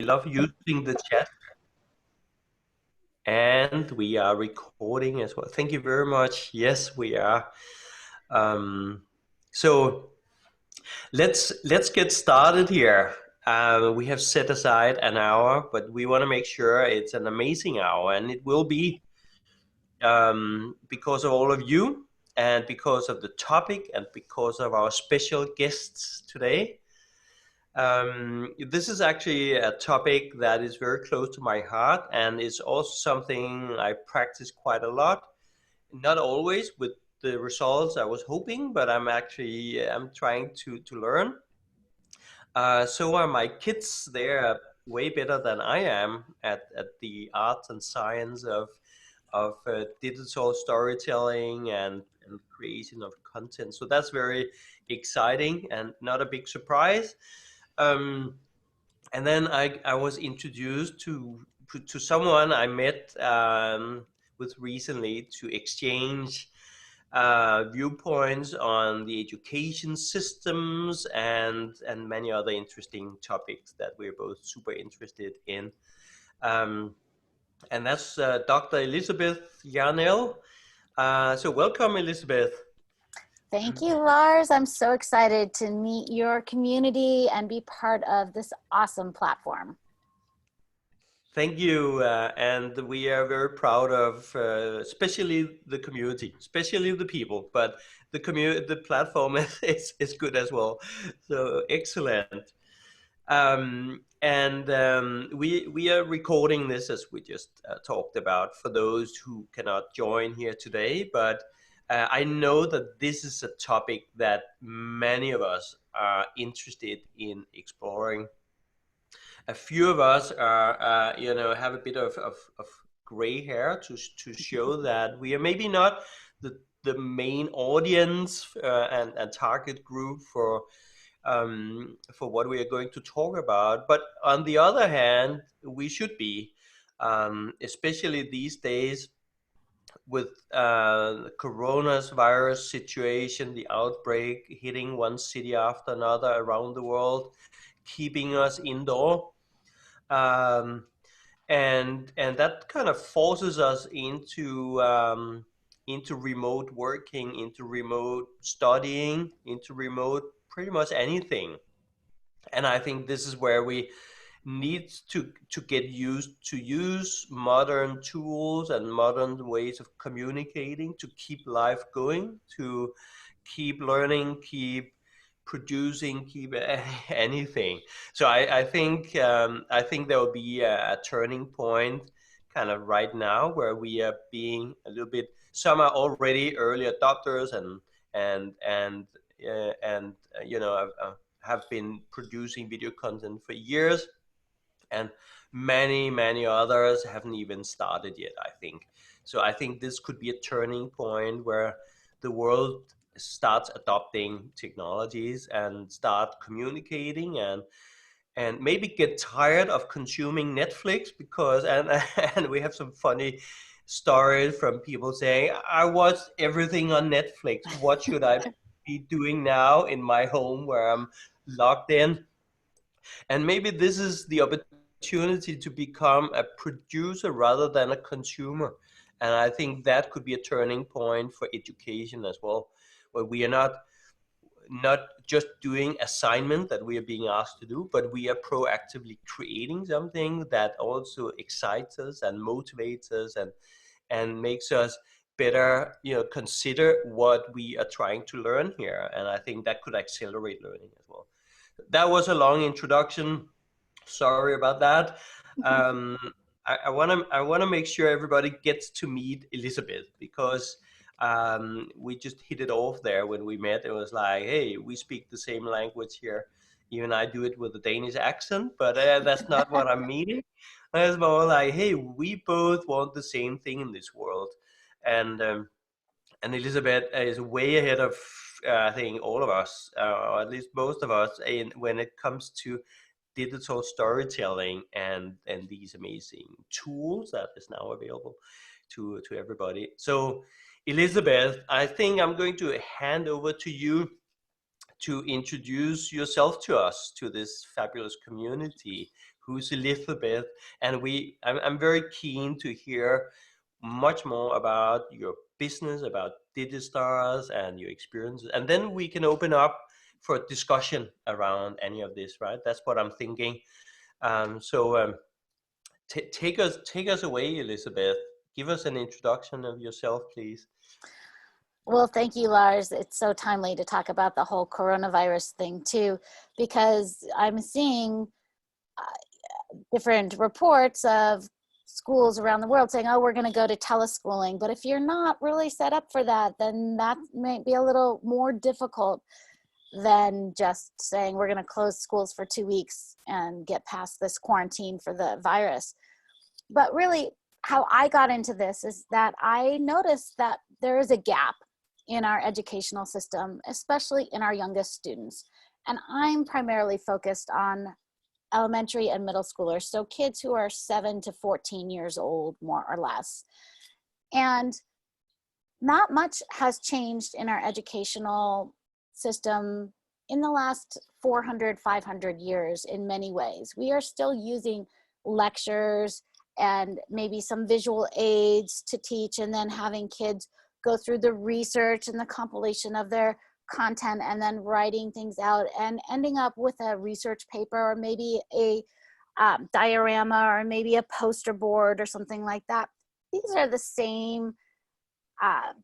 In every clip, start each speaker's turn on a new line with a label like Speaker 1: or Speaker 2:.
Speaker 1: love using the chat, and we are recording as well. Thank you very much. Yes, we are. Um, so let's get started here. We have set aside an hour, but we want to make sure it's an amazing hour, and it will be because of all of you, and because of the topic, and because of our special guests today. This is actually a topic that is very close to my heart and is also something I practice quite a lot. Not always with the results I was hoping, but I'm trying to learn. So are my kids. They're way better than I am at the art and science of digital storytelling and creation of content. So that's very exciting and not a big surprise. Um, and then I was introduced to someone I met with recently to exchange viewpoints on the education systems and many other interesting topics that we're both super interested in. Um, and that's Dr. Elizabeth Yarnell. So welcome, Elizabeth.
Speaker 2: Thank you, Lars. I'm so excited to meet your community and be part of this awesome platform.
Speaker 1: Thank you, and we are very proud of, especially the community, especially the people, but the platform is good as well. So excellent. We are recording this as we just talked about for those who cannot join here today. But I know that this is a topic that many of us are interested in exploring. A few of us are, have a bit of gray hair to show that we are maybe not the main audience and target group for what we are going to talk about. But on the other hand, we should be, especially these days with the coronavirus situation, the outbreak hitting one city after another around the world, keeping us indoor. Um, and that kind of forces us into remote working, into remote studying, into remote pretty much anything. And I think this is where we need to get used to use modern tools and modern ways of communicating to keep life going, to keep learning, keep producing, keep anything. So I think there will be a turning point kind of right now where we are being a little bit. Some are already early adopters and have been producing video content for years, and many others haven't even started yet, I think. So I think this could be a turning point where the world starts adopting technologies and start communicating and maybe get tired of consuming Netflix because and we have some funny stories from people saying, I watch everything on Netflix. What should I be doing now in my home where I'm locked in? And maybe this is the opportunity to become a producer rather than a consumer. And I think that could be a turning point for education as well, where we are not just doing assignment that we are being asked to do, but we are proactively creating something that also excites us and motivates us and makes us better, consider what we are trying to learn here. And I think that could accelerate learning as well. That was a long introduction. Sorry about that. Um, I wanna make sure everybody gets to meet Elizabeth because we just hit it off there when we met. It was like, hey, we speak the same language here. Even I do it with a Danish accent, but that's not what I'm meaning. It's more like, hey, we both want the same thing in this world, and um, and Elizabeth is way ahead of I think all of us, or at least most of us, when it comes to digital storytelling and these amazing tools that is now available to everybody. So Elizabeth, I think I'm going to hand over to you to introduce yourself to us, to this fabulous community who's a little bit, and I'm very keen to hear much more about your business, about Digistars and your experiences, and then we can open up for discussion around any of this, right? That's what I'm thinking. So take us away, Elizabeth. Give us an introduction of yourself, please.
Speaker 2: Well, thank you, Lars. It's so timely to talk about the whole coronavirus thing too, because I'm seeing different reports of schools around the world saying, oh, we're going to go to teleschooling. But if you're not really set up for that, then that might be a little more difficult than just saying we're going to close schools for 2 weeks and get past this quarantine for the virus. But really, how I got into this is that I noticed that there is a gap in our educational system, especially in our youngest students. And I'm primarily focused on elementary and middle schoolers, so kids who are 7 to 14 years old, more or less. And not much has changed in our educational system in the last 400, 500 years in many ways. We are still using lectures and maybe some visual aids to teach, and then having kids go through the research and the compilation of their content and then writing things out and ending up with a research paper or maybe a diorama or maybe a poster board or something like that. These are the same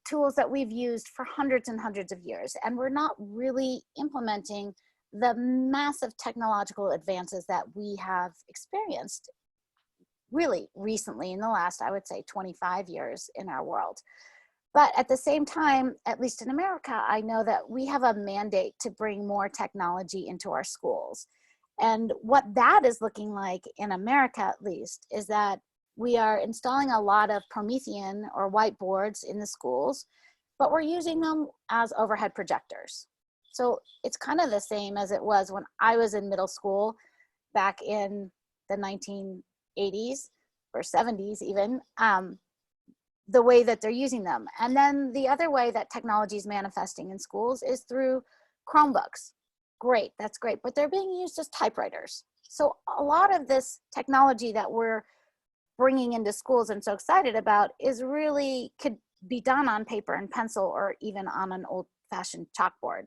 Speaker 2: tools that we've used for hundreds and hundreds of years, and we're not really implementing the massive technological advances that we have experienced really recently in the last, I would say, 25 years in our world. But at the same time, at least in America, I know that we have a mandate to bring more technology into our schools. And what that is looking like in America, at least, is that we are installing a lot of Promethean or whiteboards in the schools, but we're using them as overhead projectors. So it's kind of the same as it was when I was in middle school back in the 1980s or 70s even. The way that they're using them. And then the other way that technology is manifesting in schools is through Chromebooks. Great, that's great, but they're being used as typewriters. So a lot of this technology that we're bringing into schools and so excited about is really could be done on paper and pencil or even on an old-fashioned chalkboard.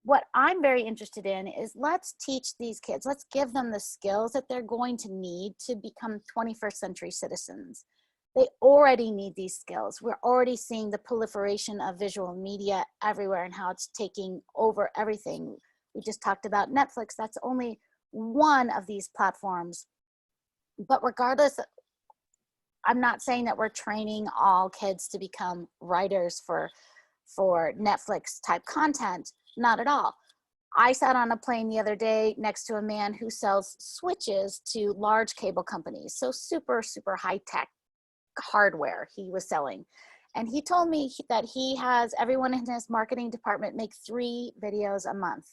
Speaker 2: What I'm very interested in is let's teach these kids, let's give them the skills that they're going to need to become 21st century citizens. They already need these skills. We're already seeing the proliferation of visual media everywhere and how it's taking over everything. We just talked about Netflix. That's only one of these platforms. But regardless, I'm not saying that we're training all kids to become writers for Netflix type content. Not at all. I sat on a plane the other day next to a man who sells switches to large cable companies. So super, super high tech hardware he was selling. And he told me that he has everyone in his marketing department make 3 videos a month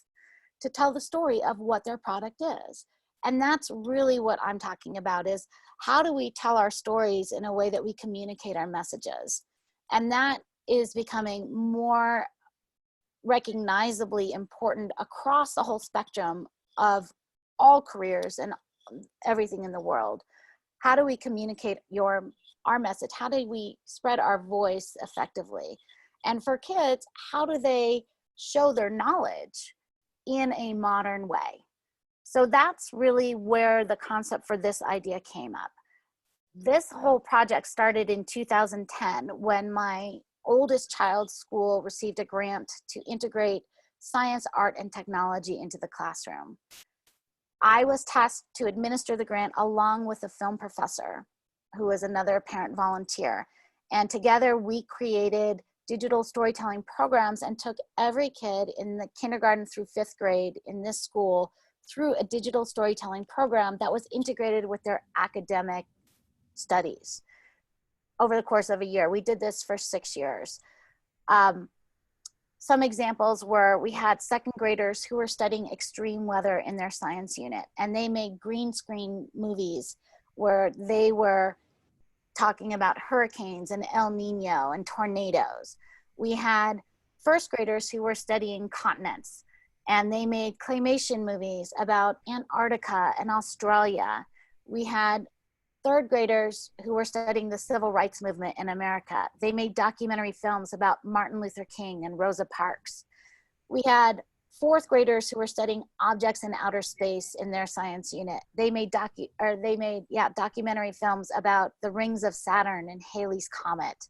Speaker 2: to tell the story of what their product is. And that's really what I'm talking about, is how do we tell our stories in a way that we communicate our messages? And that is becoming more recognizably important across the whole spectrum of all careers and everything in the world. How do we communicate our message? How do we spread our voice effectively? And for kids, how do they show their knowledge in a modern way? So that's really where the concept for this idea came up. This whole project started in 2010 when my oldest child's school received a grant to integrate science, art, and technology into the classroom. I was tasked to administer the grant along with a film professor who was another parent volunteer. And together we created digital storytelling programs and took every kid in the kindergarten through 5th grade in this school through a digital storytelling program that was integrated with their academic studies over the course of a year. We did this for 6 years. Some examples were we had 2nd graders who were studying extreme weather in their science unit, and they made green screen movies where they were talking about hurricanes and El Nino and tornadoes. We had 1st graders who were studying continents, and they made claymation movies about Antarctica and Australia. We had third graders who were studying the civil rights movement in America. They made documentary films about Martin Luther King and Rosa Parks. We had fourth graders who were studying objects in outer space in their science unit. They made documentary films about the rings of Saturn and Halley's Comet.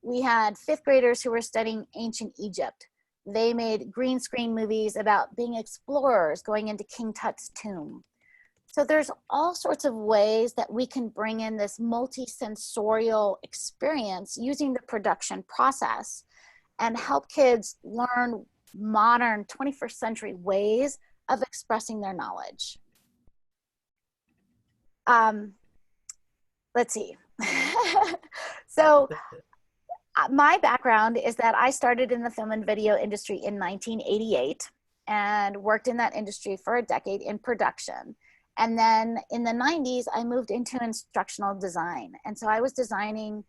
Speaker 2: We had fifth graders who were studying ancient Egypt. They made green screen movies about being explorers going into King Tut's tomb. So there's all sorts of ways that we can bring in this multi-sensorial experience using the production process and help kids learn modern 21st century ways of expressing their knowledge. Let's see. So my background is that I started in the film and video industry in 1988 and worked in that industry for a decade in production. And then in the 90s, I moved into instructional design. And so I was designing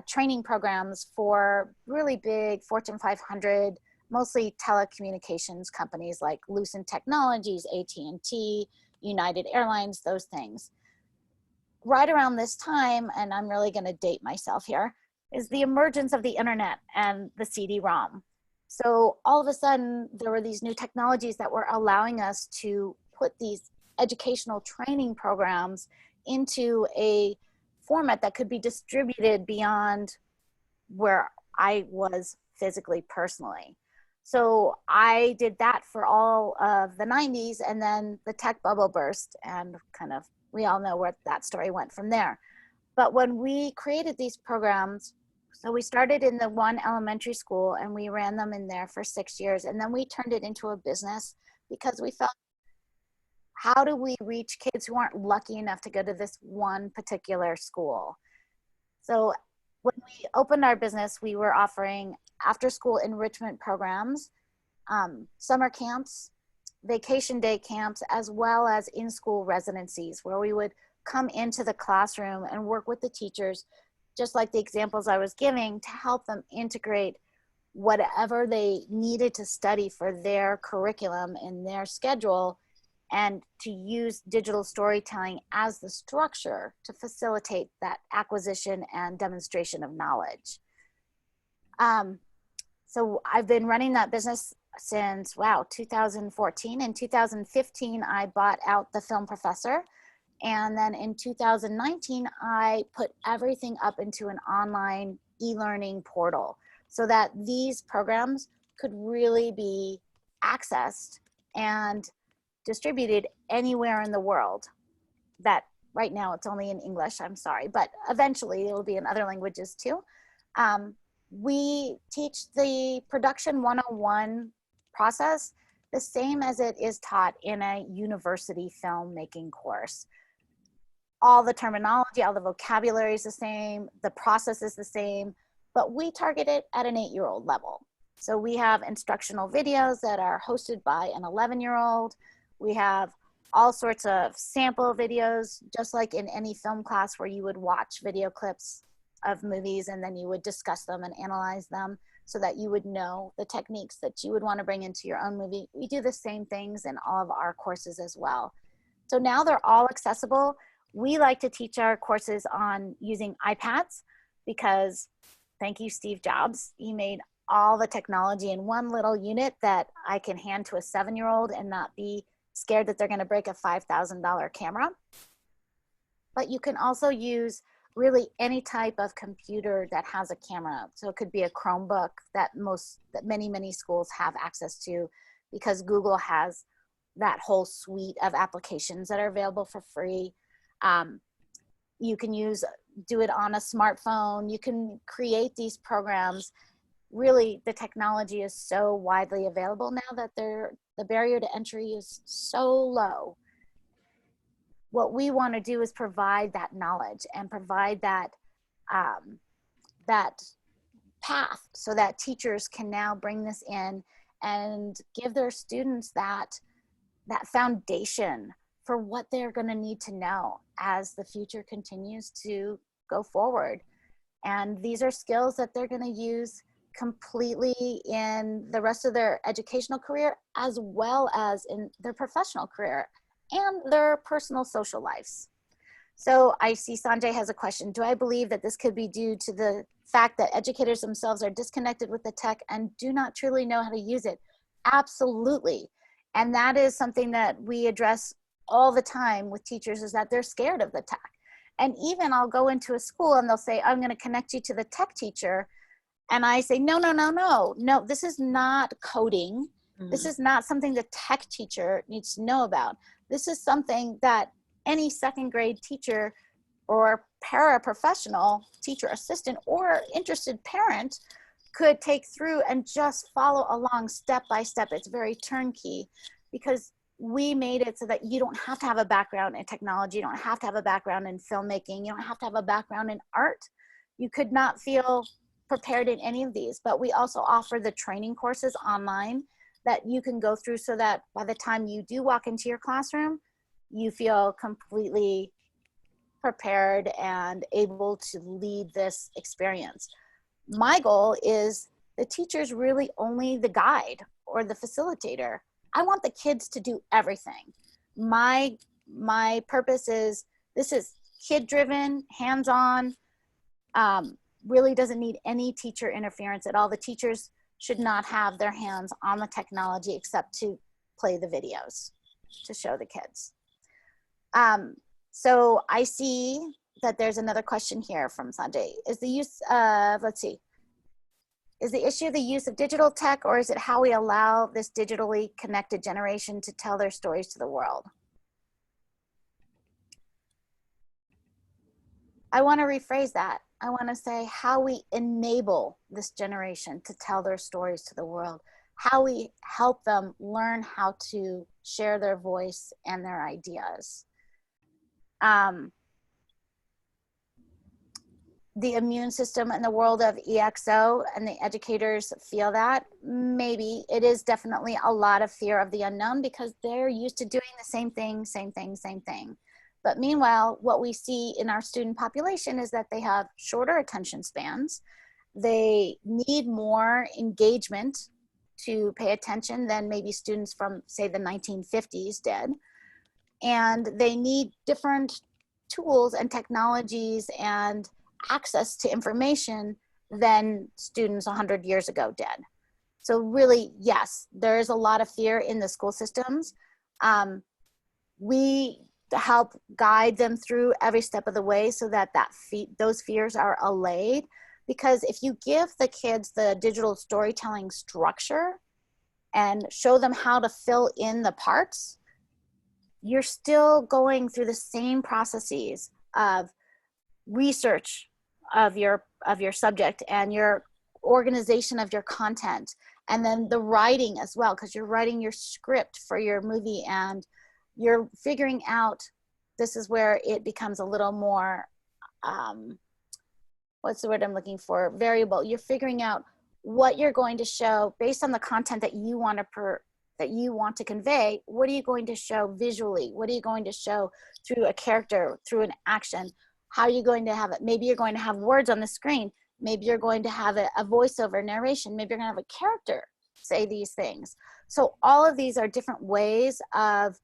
Speaker 2: training programs for really big Fortune 500, mostly telecommunications companies like Lucent Technologies, AT&T, United Airlines, those things. Right around this time, and I'm really going to date myself here, is the emergence of the internet and the CD-ROM. So all of a sudden, there were these new technologies that were allowing us to put these educational training programs into a format that could be distributed beyond where I was physically, personally. So I did that for all of the 90s, and then the tech bubble burst, and kind of, we all know where that story went from there. But when we created these programs, so we started in the one elementary school and we ran them in there for 6 years, and then we turned it into a business because we felt, how do we reach kids who aren't lucky enough to go to this one particular school? So when we opened our business, we were offering after-school enrichment programs, summer camps, vacation day camps, as well as in-school residencies where we would come into the classroom and work with the teachers, just like the examples I was giving, to help them integrate whatever they needed to study for their curriculum in their schedule, and to use digital storytelling as the structure to facilitate that acquisition and demonstration of knowledge. So I've been running that business since, 2014. In 2015, I bought out the Film Professor. And then in 2019, I put everything up into an online e-learning portal so that these programs could really be accessed and distributed anywhere in the world. That right now it's only in English, I'm sorry, but eventually it will be in other languages too. We teach the production 101 process the same as it is taught in a university filmmaking course. All the terminology, all the vocabulary is the same, the process is the same, but we target it at an 8-year-old level. So we have instructional videos that are hosted by an 11-year-old. We have all sorts of sample videos, just like in any film class where you would watch video clips of movies and then you would discuss them and analyze them so that you would know the techniques that you would want to bring into your own movie. We do the same things in all of our courses as well. So now they're all accessible. We like to teach our courses on using iPads because, thank you, Steve Jobs. He made all the technology in one little unit that I can hand to a 7-year-old and not be scared that they're going to break a $5,000 camera. But you can also use really any type of computer that has a camera. So it could be a Chromebook that many schools have access to, because Google has that whole suite of applications that are available for free. You can do it on a smartphone. You can create these programs. Really, the technology is so widely available now that the barrier to entry is so low. What we want to do is provide that knowledge and provide that that path so that teachers can now bring this in and give their students that foundation for what they're going to need to know as the future continues to go forward. And these are skills that they're going to use completely in the rest of their educational career, as well as in their professional career and their personal social lives. So I see Sanjay has a question. Do I believe that this could be due to the fact that educators themselves are disconnected with the tech and do not truly know how to use it? Absolutely. And that is something that we address all the time with teachers, is that they're scared of the tech. And even I'll go into a school and they'll say, I'm going to connect you to the tech teacher. And I say, no, this is not coding. This is not something the tech teacher needs to know about. This is something that any second grade teacher or paraprofessional, teacher assistant, or interested parent could take through and just follow along step by step. It's very turnkey, because we made it so that you don't have to have a background in technology. You don't have to have a background in filmmaking. You don't have to have a background in art. You could not feel prepared in any of these, but we also offer the training courses online that you can go through, so that by the time you do walk into your classroom, you feel completely prepared and able to lead this experience. My goal is the teacher's really only the guide or the facilitator. I want the kids to do everything. My purpose is, this is kid driven, hands-on, really doesn't need any teacher interference at all. The teachers should not have their hands on the technology except to play the videos to show the kids. So I see that there's another question here from Sanjay. Is the use of, let's see, is the issue the use of digital tech, or is it how we allow this digitally connected generation to tell their stories to the world? I want to rephrase that. I want to say how we enable this generation to tell their stories to the world, how we help them learn how to share their voice and their ideas. The immune system in the world of EXO, and the educators feel that maybe it is definitely a lot of fear of the unknown, because they're used to doing the same thing. But meanwhile, what we see in our student population is that they have shorter attention spans. They need more engagement to pay attention than maybe students from, say, the 1950s did. And they need different tools and technologies and access to information than students 100 years ago did. So really, yes, there is a lot of fear in the school systems. We help guide them through every step of the way so that those fears are allayed. Because if you give the kids the digital storytelling structure and show them how to fill in the parts, you're still going through the same processes of research of your subject and your organization of your content, and then the writing as well, because you're writing your script for your movie, and you're figuring out, this is where it becomes a little more, what's the word I'm looking for? Variable. You're figuring out what you're going to show based on the content that you want to convey. What are you going to show visually? What are you going to show through a character, through an action? How are you going to have it? Maybe you're going to have words on the screen. Maybe you're going to have a voiceover narration. Maybe you're going to have a character say these things. So all of these are different ways of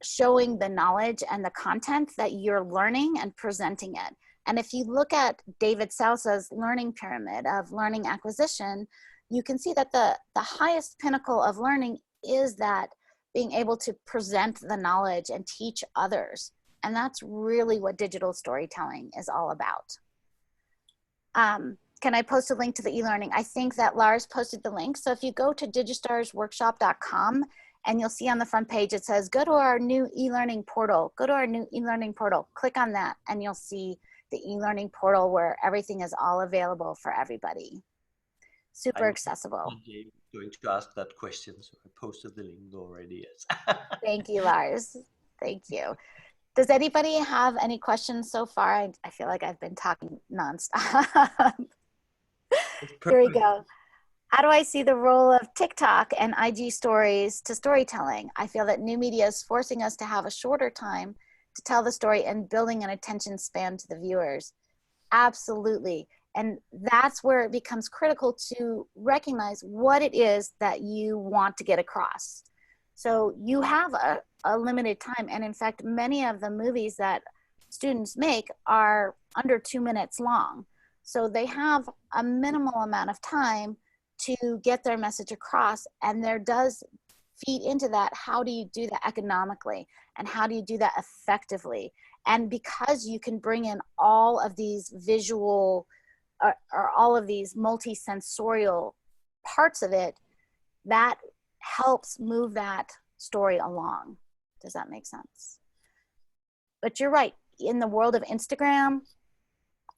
Speaker 2: showing the knowledge and the content that you're learning and presenting it. And if you look at David Sousa's learning pyramid of learning acquisition, you can see that the highest pinnacle of learning is that being able to present the knowledge and teach others. And that's really what digital storytelling is all about. Can I post a link to the e-learning? I think that Lars posted the link. So if you go to digistarsworkshop.com, and you'll see on the front page, it says, go to our new e-learning portal. Go to our new e-learning portal. Click on that, and you'll see the e-learning portal where everything is all available for everybody. Super accessible.
Speaker 1: I'm going to ask that question, so I posted the link already. Yes.
Speaker 2: Thank you, Lars. Thank you. Does anybody have any questions so far? I feel like I've been talking nonstop. Here we go. How do I see the role of TikTok and IG stories to storytelling? I feel that new media is forcing us to have a shorter time to tell the story and building an attention span to the viewers. Absolutely. And that's where it becomes critical to recognize what it is that you want to get across. So you have a limited time. And in fact, many of the movies that students make are under 2 minutes long. So they have a minimal amount of time to get their message across. And there does feed into that, how do you do that economically? And how do you do that effectively? And because you can bring in all of these visual or all of these multi-sensorial parts of it, that helps move that story along. Does that make sense? But you're right. In the world of Instagram,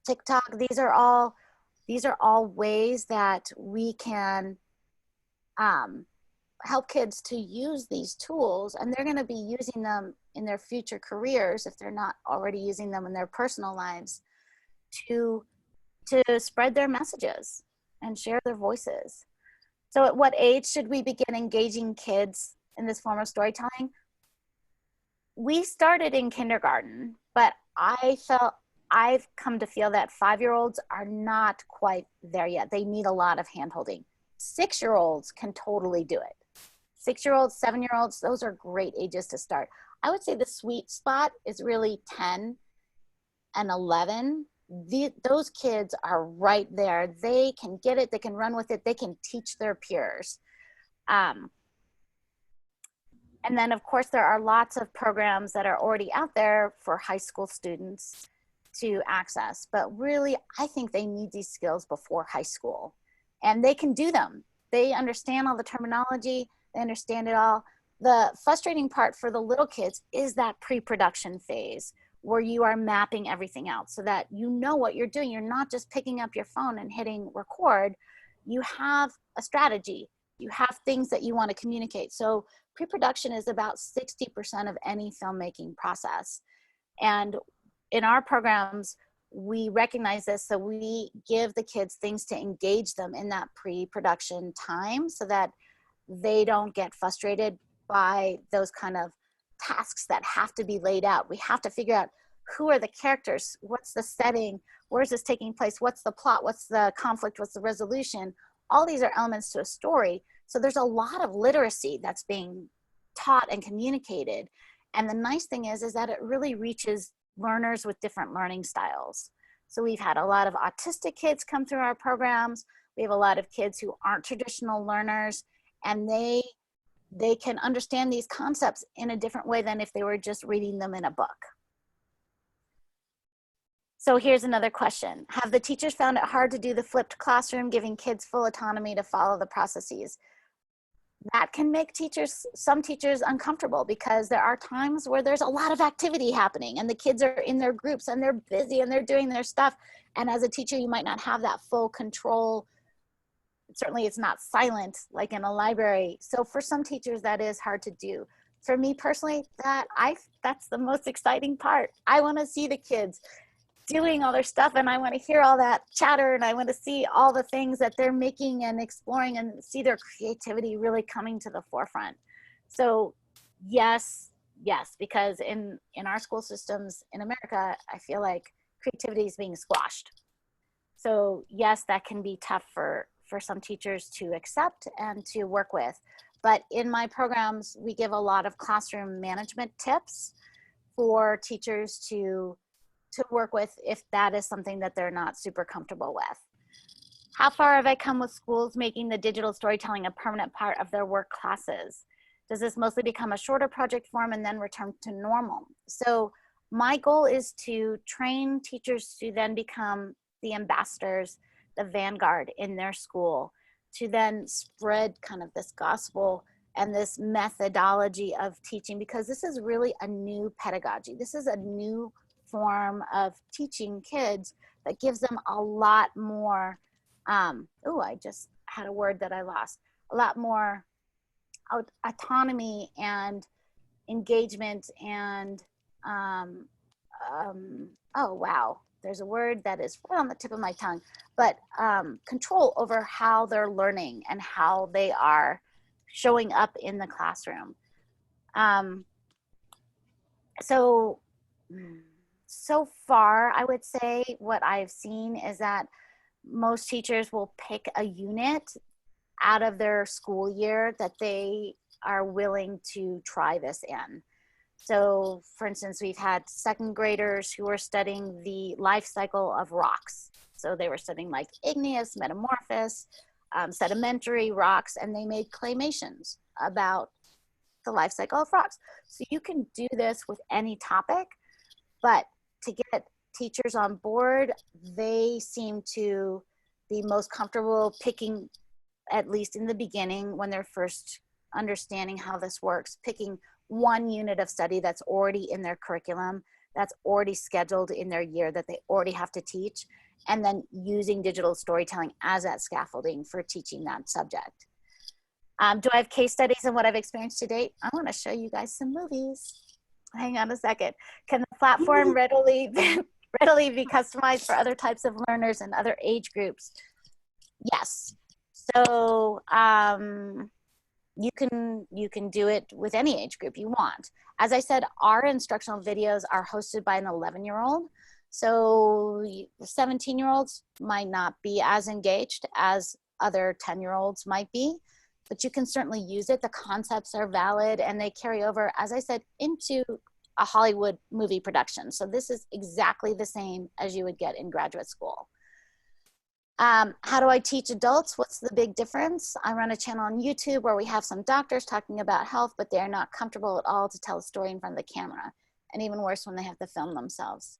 Speaker 2: TikTok, these are all ways that we can help kids to use these tools, and they're going to be using them in their future careers if they're not already using them in their personal lives to spread their messages and share their voices. So at what age should we begin engaging kids in this form of storytelling? We started in kindergarten, but I've come to feel that 5-year-olds are not quite there yet. They need a lot of handholding. 6-year-olds can totally do it. 6-year-olds, 7-year-olds, those are great ages to start. I would say the sweet spot is really 10 and 11. Those kids are right there. They can get it. They can run with it. They can teach their peers. And then, of course, there are lots of programs that are already out there for high school students to access. But really, I think they need these skills before high school. And they can do them. They understand all the terminology. They understand it all. The frustrating part for the little kids is that pre-production phase where you are mapping everything out so that you know what you're doing. You're not just picking up your phone and hitting record. You have a strategy. You have things that you want to communicate. So pre-production is about 60% of any filmmaking process. And in our programs, we recognize this, so we give the kids things to engage them in that pre-production time so that they don't get frustrated by those kind of tasks that have to be laid out. We have to figure out who are the characters, what's the setting, where's this taking place, what's the plot, what's the conflict, what's the resolution. All these are elements to a story. So there's a lot of literacy that's being taught and communicated. And the nice thing is that it really reaches learners with different learning styles. So we've had a lot of autistic kids come through our programs. We have a lot of kids who aren't traditional learners, and they can understand these concepts in a different way than if they were just reading them in a book. So here's another question. Have the teachers found it hard to do the flipped classroom, giving kids full autonomy to follow the processes? That can make some teachers uncomfortable because there are times where there's a lot of activity happening and the kids are in their groups and they're busy and they're doing their stuff. And as a teacher, you might not have that full control. Certainly it's not silent like in a library. So for some teachers, that is hard to do. For me personally, that's the most exciting part. I want to see the kids doing all their stuff, and I want to hear all that chatter, and I want to see all the things that they're making and exploring and see their creativity really coming to the forefront. So yes, because in our school systems in America, I feel like creativity is being squashed. So yes, that can be tough for some teachers to accept and to work with. But in my programs, we give a lot of classroom management tips for teachers to work with if that is something that they're not super comfortable with. How far have I come with schools making the digital storytelling a permanent part of their work classes? Does this mostly become a shorter project form and then return to normal? So my goal is to train teachers to then become the ambassadors, the vanguard in their school, to then spread kind of this gospel and this methodology of teaching, because this is really a new pedagogy. This is a new form of teaching kids that gives them a lot more, I just had a word that I lost, a lot more autonomy and engagement and, there's a word that is right on the tip of my tongue, but control over how they're learning and how they are showing up in the classroom. So far, I would say what I've seen is that most teachers will pick a unit out of their school year that they are willing to try this in. So for instance, we've had second graders who were studying the life cycle of rocks. So they were studying like igneous, metamorphous, sedimentary rocks, and they made claymations about the life cycle of rocks. So you can do this with any topic, but to get teachers on board, they seem to be most comfortable picking, at least in the beginning when they're first understanding how this works, picking one unit of study that's already in their curriculum, that's already scheduled in their year, that they already have to teach, and then using digital storytelling as that scaffolding for teaching that subject. Do I have case studies and what I've experienced to date? I want to show you guys some movies. Hang on a second. Can the platform readily be customized for other types of learners and other age groups? Yes. So you can do it with any age group you want. As I said, our instructional videos are hosted by an 11-year-old. So 17-year-olds might not be as engaged as other 10-year-olds might be, but you can certainly use it. The concepts are valid and they carry over, as I said, into a Hollywood movie production. So this is exactly the same as you would get in graduate school. How do I teach adults? What's the big difference? I run a channel on YouTube where we have some doctors talking about health, but they're not comfortable at all to tell a story in front of the camera. And even worse when they have to film themselves.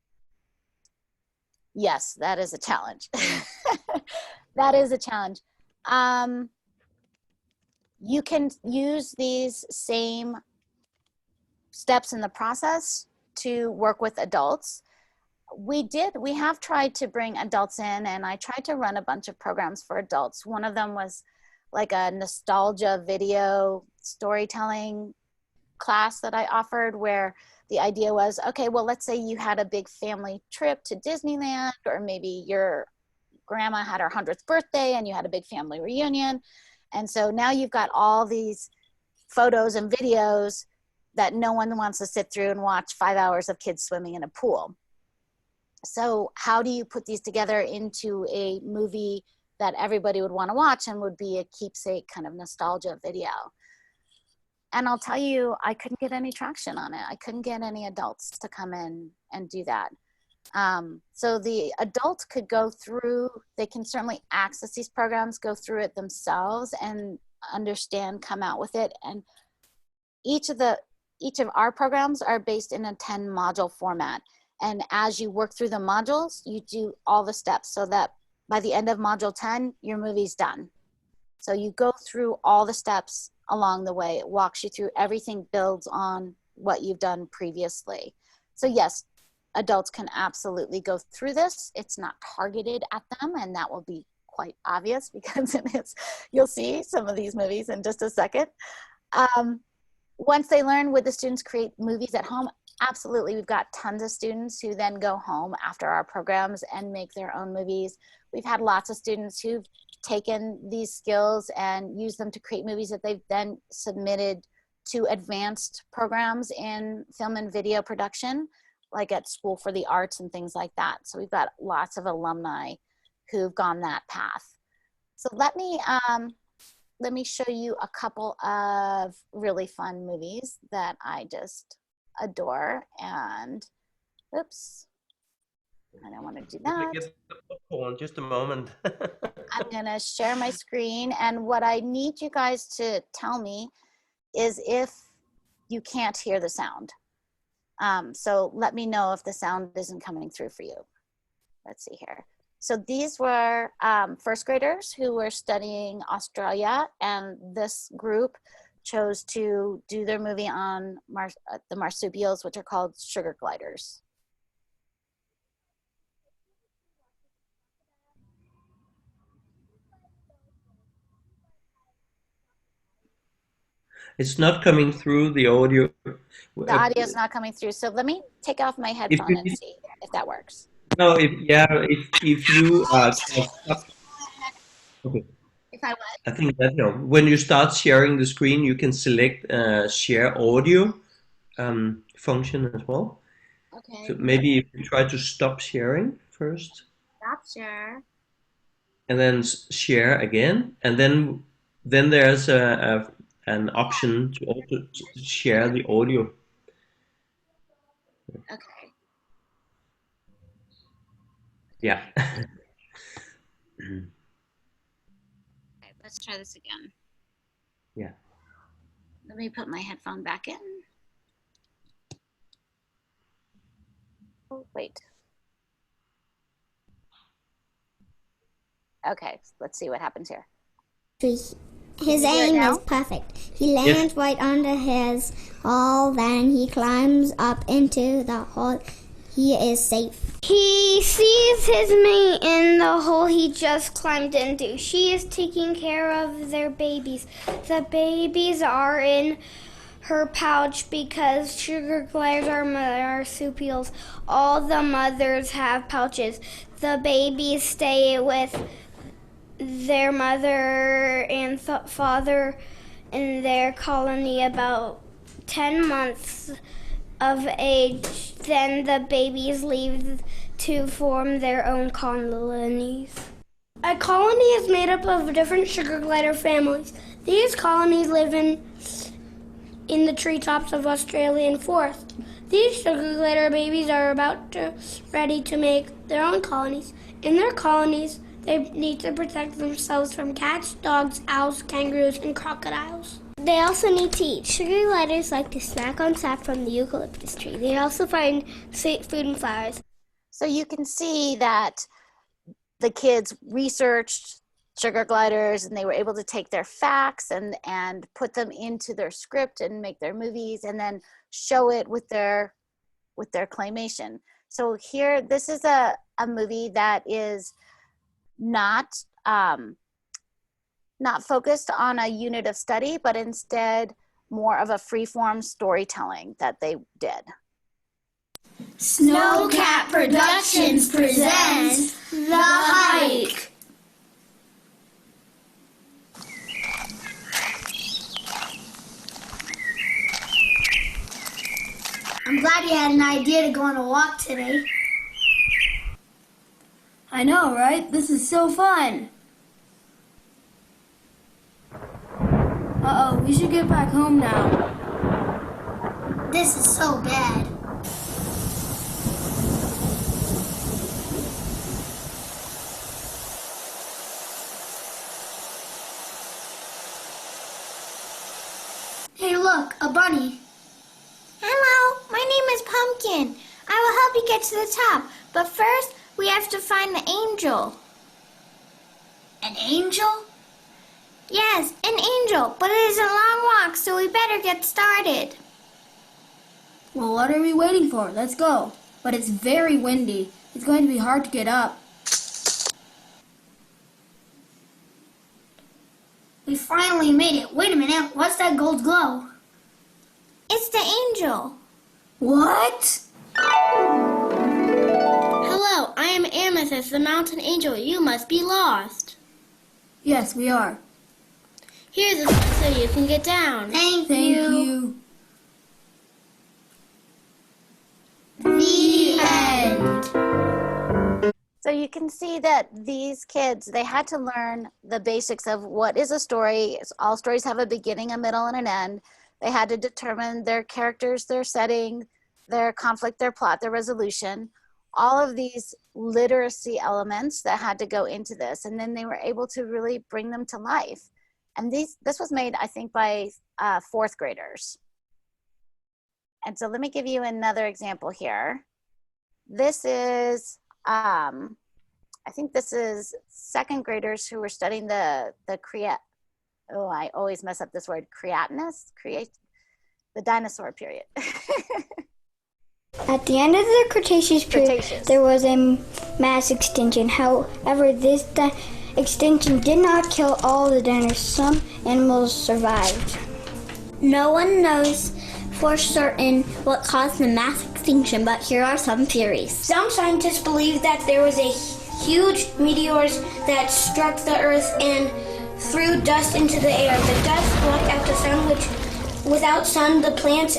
Speaker 2: Yes, that is a challenge. That is a challenge. You can use these same steps in the process to work with adults. We have tried to bring adults in, and I tried to run a bunch of programs for adults. One of them was like a nostalgia video storytelling class that I offered, where the idea was, okay, well, let's say you had a big family trip to Disneyland, or maybe your grandma had her 100th birthday and you had a big family reunion. And so now you've got all these photos and videos that no one wants to sit through and watch 5 hours of kids swimming in a pool. So how do you put these together into a movie that everybody would want to watch and would be a keepsake kind of nostalgia video? And I'll tell you, I couldn't get any traction on it. I couldn't get any adults to come in and do that. So the adults could go through, they can certainly access these programs, go through it themselves and understand, come out with it. And each of our programs are based in a 10 module format. And as you work through the modules, you do all the steps so that by the end of module 10, your movie's done. So you go through all the steps along the way. It walks you through everything, builds on what you've done previously. So yes, adults can absolutely go through this. It's not targeted at them, and that will be quite obvious because you'll see some of these movies in just a second. Once they learn, would the students create movies at home? Absolutely. We've got tons of students who then go home after our programs and make their own movies. We've had lots of students who've taken these skills and used them to create movies that they've then submitted to advanced programs in film and video production, like at School for the Arts and things like that. So we've got lots of alumni who've gone that path. So let me show you a couple of really fun movies that I just adore. And oops, I don't want to do that.
Speaker 1: Get the popcorn, just a moment.
Speaker 2: I'm gonna share my screen, and what I need you guys to tell me is if you can't hear the sound. So let me know if the sound isn't coming through for you. Let's see here. So these were first graders who were studying Australia, and this group chose to do their movie on the marsupials, which are called sugar gliders.
Speaker 1: It's not coming through the audio.
Speaker 2: The audio is not coming through. So let me take off my headphone and see if that works.
Speaker 1: No, if you stop. Okay.
Speaker 2: If I
Speaker 1: I think that when you start sharing the screen, you can select share audio function as well.
Speaker 2: Okay.
Speaker 1: So maybe if you try to stop sharing first.
Speaker 2: Stop share.
Speaker 1: and then share again, and then there's an option to also share the audio.
Speaker 2: Okay.
Speaker 1: Yeah.
Speaker 2: Okay, let's try this again.
Speaker 1: Yeah.
Speaker 2: Let me put my headphone back in. Oh, wait. Okay, let's see what happens here.
Speaker 3: His aim is perfect. He lands right under his hole, then he climbs up into the hole. He is safe.
Speaker 4: He sees his mate in the hole he just climbed into. She is taking care of their babies. The babies are in her pouch because sugar gliders are marsupials. All the mothers have pouches. The babies stay with their mother and father in their colony about 10 months of age. Then the babies leave to form their own colonies. A colony is made up of different sugar glider families. These colonies live in the treetops of Australian forest. These sugar glider babies are ready to make their own colonies. In their colonies, they need to protect themselves from cats, dogs, owls, kangaroos, and crocodiles. They also need to eat. Sugar gliders like to snack on sap from the eucalyptus tree. They also find sweet food and flowers.
Speaker 2: So you can see that the kids researched sugar gliders, and they were able to take their facts and put them into their script and make their movies, and then show it with their claymation. So here, this is a movie that is not focused on a unit of study, but instead more of a free-form storytelling that they did.
Speaker 5: Snowcat Productions presents The Hike. I'm glad you had an idea to go on a walk today.
Speaker 6: I know, right? This is so fun. Uh-oh, we should get back home now.
Speaker 5: This is so bad. Hey, look, a bunny.
Speaker 3: Hello, my name is Pumpkin. I will help you get to the top, but first we have to find the angel.
Speaker 5: An angel?
Speaker 3: Yes, an angel, but it is a long walk, so we better get started.
Speaker 6: Well, what are we waiting for? Let's go. But it's very windy. It's going to be hard to get up.
Speaker 5: We finally made it. Wait a minute, what's that gold glow?
Speaker 3: It's the angel.
Speaker 5: What?
Speaker 4: Hello, I am Amethyst, the mountain angel. You must be lost.
Speaker 6: Yes, we are.
Speaker 4: Here's a step so you can get down.
Speaker 5: Thank
Speaker 6: Thank
Speaker 5: you.
Speaker 6: you.
Speaker 5: The end.
Speaker 2: So you can see that these kids, they had to learn the basics of what is a story. All stories have a beginning, a middle, and an end. They had to determine their characters, their setting, their conflict, their plot, their resolution, all of these literacy elements that had to go into this. And then they were able to really bring them to life. And this was made, I think, by fourth graders. And so let me give you another example here. This is, I think this is second graders who were studying the I always mess up this word, the dinosaur period.
Speaker 4: At the end of the Cretaceous period, there was a mass extinction. However, this extinction did not kill all the dinosaurs. Some animals survived.
Speaker 3: No one knows for certain what caused the mass extinction, but here are some theories.
Speaker 4: Some scientists believe that there was a huge meteor that struck the Earth and threw dust into the air. The dust blocked out the sun, which without sun, the plants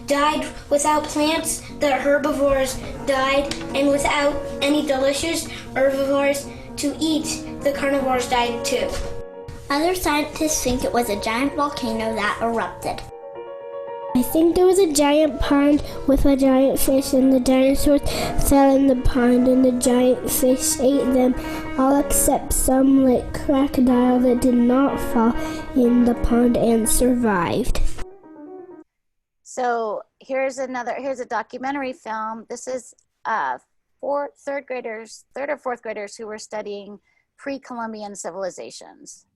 Speaker 4: died. Without plants, the herbivores died. And without any delicious herbivores,
Speaker 7: to eat, the carnivores died too.
Speaker 3: Other scientists think it was a giant volcano that erupted.
Speaker 8: I think there was a giant pond with a giant fish, and the dinosaurs fell in the pond, and the giant fish ate them, all except some like crocodile that did not fall in the pond and survived.
Speaker 2: So here's a documentary film. This is third or fourth graders who were studying pre-Columbian civilizations.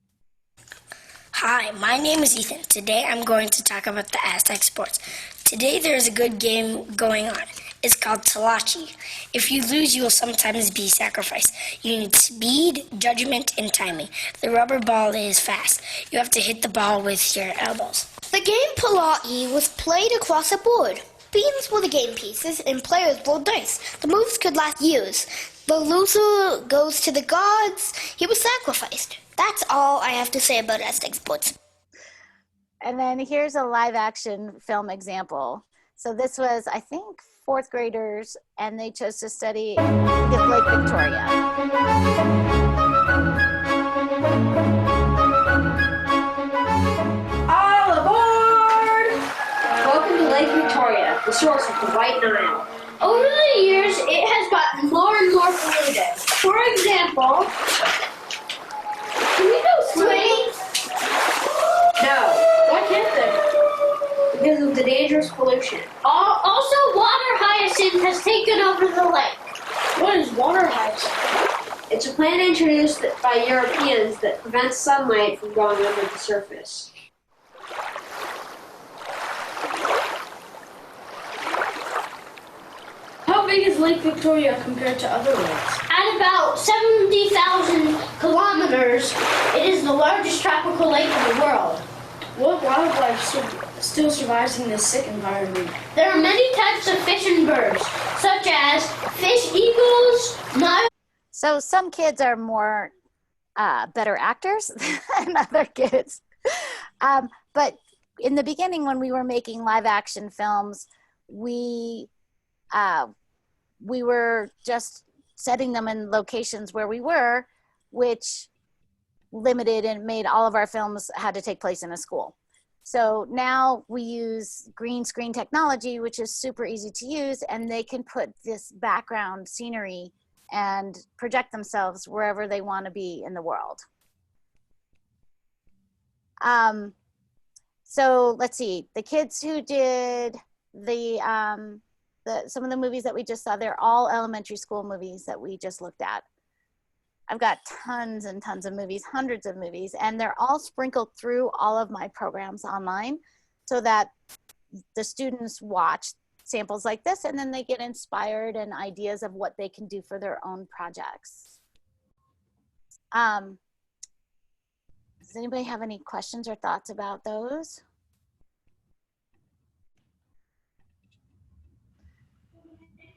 Speaker 7: Hi, my name is Ethan. Today I'm going to talk about the Aztec sports. Today there is a good game going on. It's called Talachi. If you lose, you will sometimes be sacrificed. You need speed, judgment, and timing. The rubber ball is fast. You have to hit the ball with your elbows.
Speaker 4: The game Talachi was played across a board. Beans were the game pieces, and players rolled dice. The moves could last years. The loser goes to the gods. He was sacrificed. That's all I have to say about Aztec sports.
Speaker 2: And then here's a live action film example. So this was, I think, fourth graders, and they chose to study Lake Victoria.
Speaker 9: All aboard! Welcome to Lake Victoria, the source of the White Nile.
Speaker 4: Over the years, it has gotten more and more polluted. For example, can we go swimming?
Speaker 9: No, why can't they? Because of the dangerous pollution.
Speaker 4: Also, water hyacinth has taken over the lake.
Speaker 9: What is water hyacinth? It's a plant introduced by Europeans that prevents sunlight from going under the surface. How big is Lake Victoria compared to other lakes?
Speaker 4: At about 70,000 kilometers, it is the largest tropical lake in the world.
Speaker 9: What wildlife still survives in this sick environment?
Speaker 4: There are many types of fish and birds, such as fish eagles,
Speaker 2: So some kids are more better actors than other kids. But in the beginning, when we were making live action films, we were just setting them in locations where we were, which limited and made all of our films had to take place in a school. So now we use green screen technology, which is super easy to use, and they can put this background scenery and project themselves wherever they want to be in the world. So let's see, the kids who did some of the movies that we just saw, they're all elementary school movies that we just looked at. I've got tons and tons of movies, hundreds of movies, and they're all sprinkled through all of my programs online so that the students watch samples like this and then they get inspired and ideas of what they can do for their own projects. Does anybody have any questions or thoughts about those?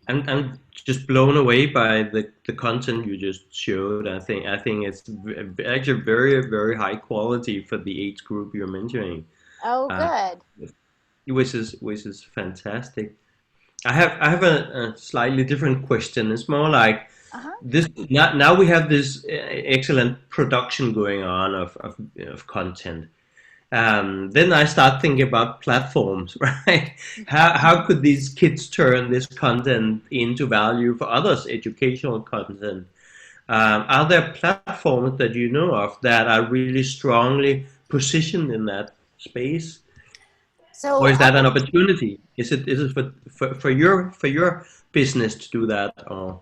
Speaker 1: I'm just blown away by the content you just showed. I think it's actually very, very high quality for the age group you're mentioning.
Speaker 2: Oh, good.
Speaker 1: Which is fantastic. I have a slightly different question. It's more like this. Now we have this excellent production going on of content. Then I start thinking about platforms, right? How could these kids turn this content into value for others, educational content? Are there platforms that you know of that are really strongly positioned in that space?
Speaker 2: So,
Speaker 1: or is that an opportunity? Is it for your business to do that? Or?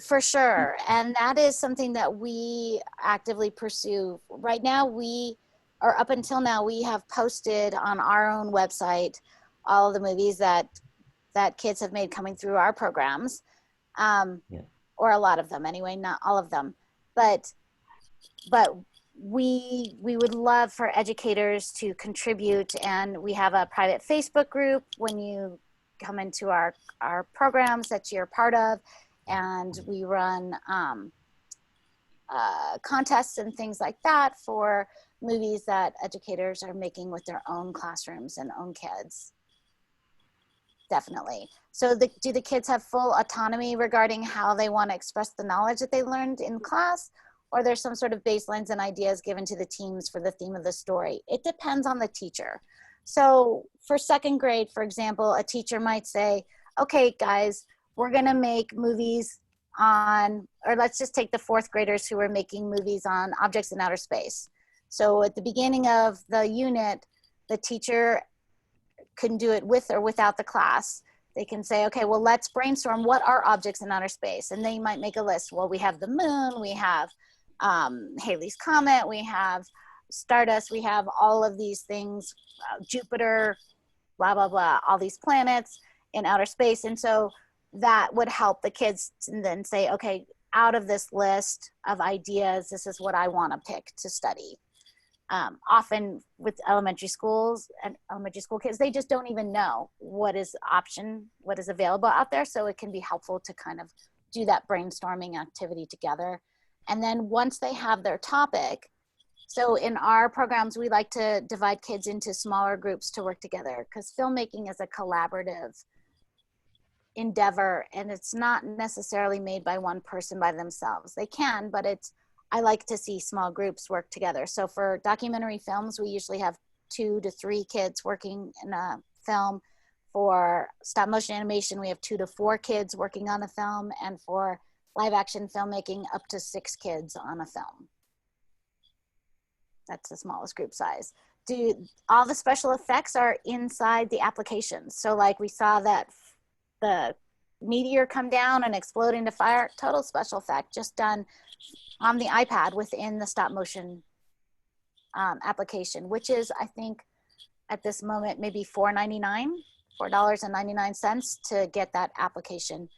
Speaker 2: For sure, and that is something that we actively pursue. Right now, up until now, we have posted on our own website all of the movies that kids have made coming through our programs, or a lot of them anyway, not all of them. But we would love for educators to contribute, and we have a private Facebook group when you come into our programs that you're part of, and we run contests and things like that for movies that educators are making with their own classrooms and own kids. definitely. So do the kids have full autonomy regarding how they want to express the knowledge that they learned in class? Or there's some sort of baselines and ideas given to the teams for the theme of the story? It depends on the teacher. So for second grade, for example, a teacher might say, okay, guys, we're going to make movies on, or let's just take the fourth graders who are making movies on objects in outer space. So at the beginning of the unit, the teacher can do it with or without the class. They can say, okay, well, let's brainstorm what are objects in outer space. And they might make a list. Well, we have the moon, we have Halley's Comet, we have Stardust, we have all of these things, Jupiter, blah, blah, blah, all these planets in outer space. And so that would help the kids and then say, okay, out of this list of ideas, this is what I want to pick to study. Often with elementary schools and elementary school kids, they just don't even know what is available out there. So it can be helpful to kind of do that brainstorming activity together. And then once they have their topic, so in our programs, we like to divide kids into smaller groups to work together, because filmmaking is a collaborative endeavor, and it's not necessarily made by one person by themselves. They can, but I like to see small groups work together. So for documentary films, we usually have 2 to 3 kids working in a film. For stop motion animation, we have 2 to 4 kids working on a film. And for live action filmmaking, up to 6 kids on a film. That's the smallest group size. All the special effects are inside the application. So like we saw that the meteor come down and explode into fire, total special effect, just done on the iPad within the stop motion application, which is, I think, at this moment, maybe $4.99 to get that application.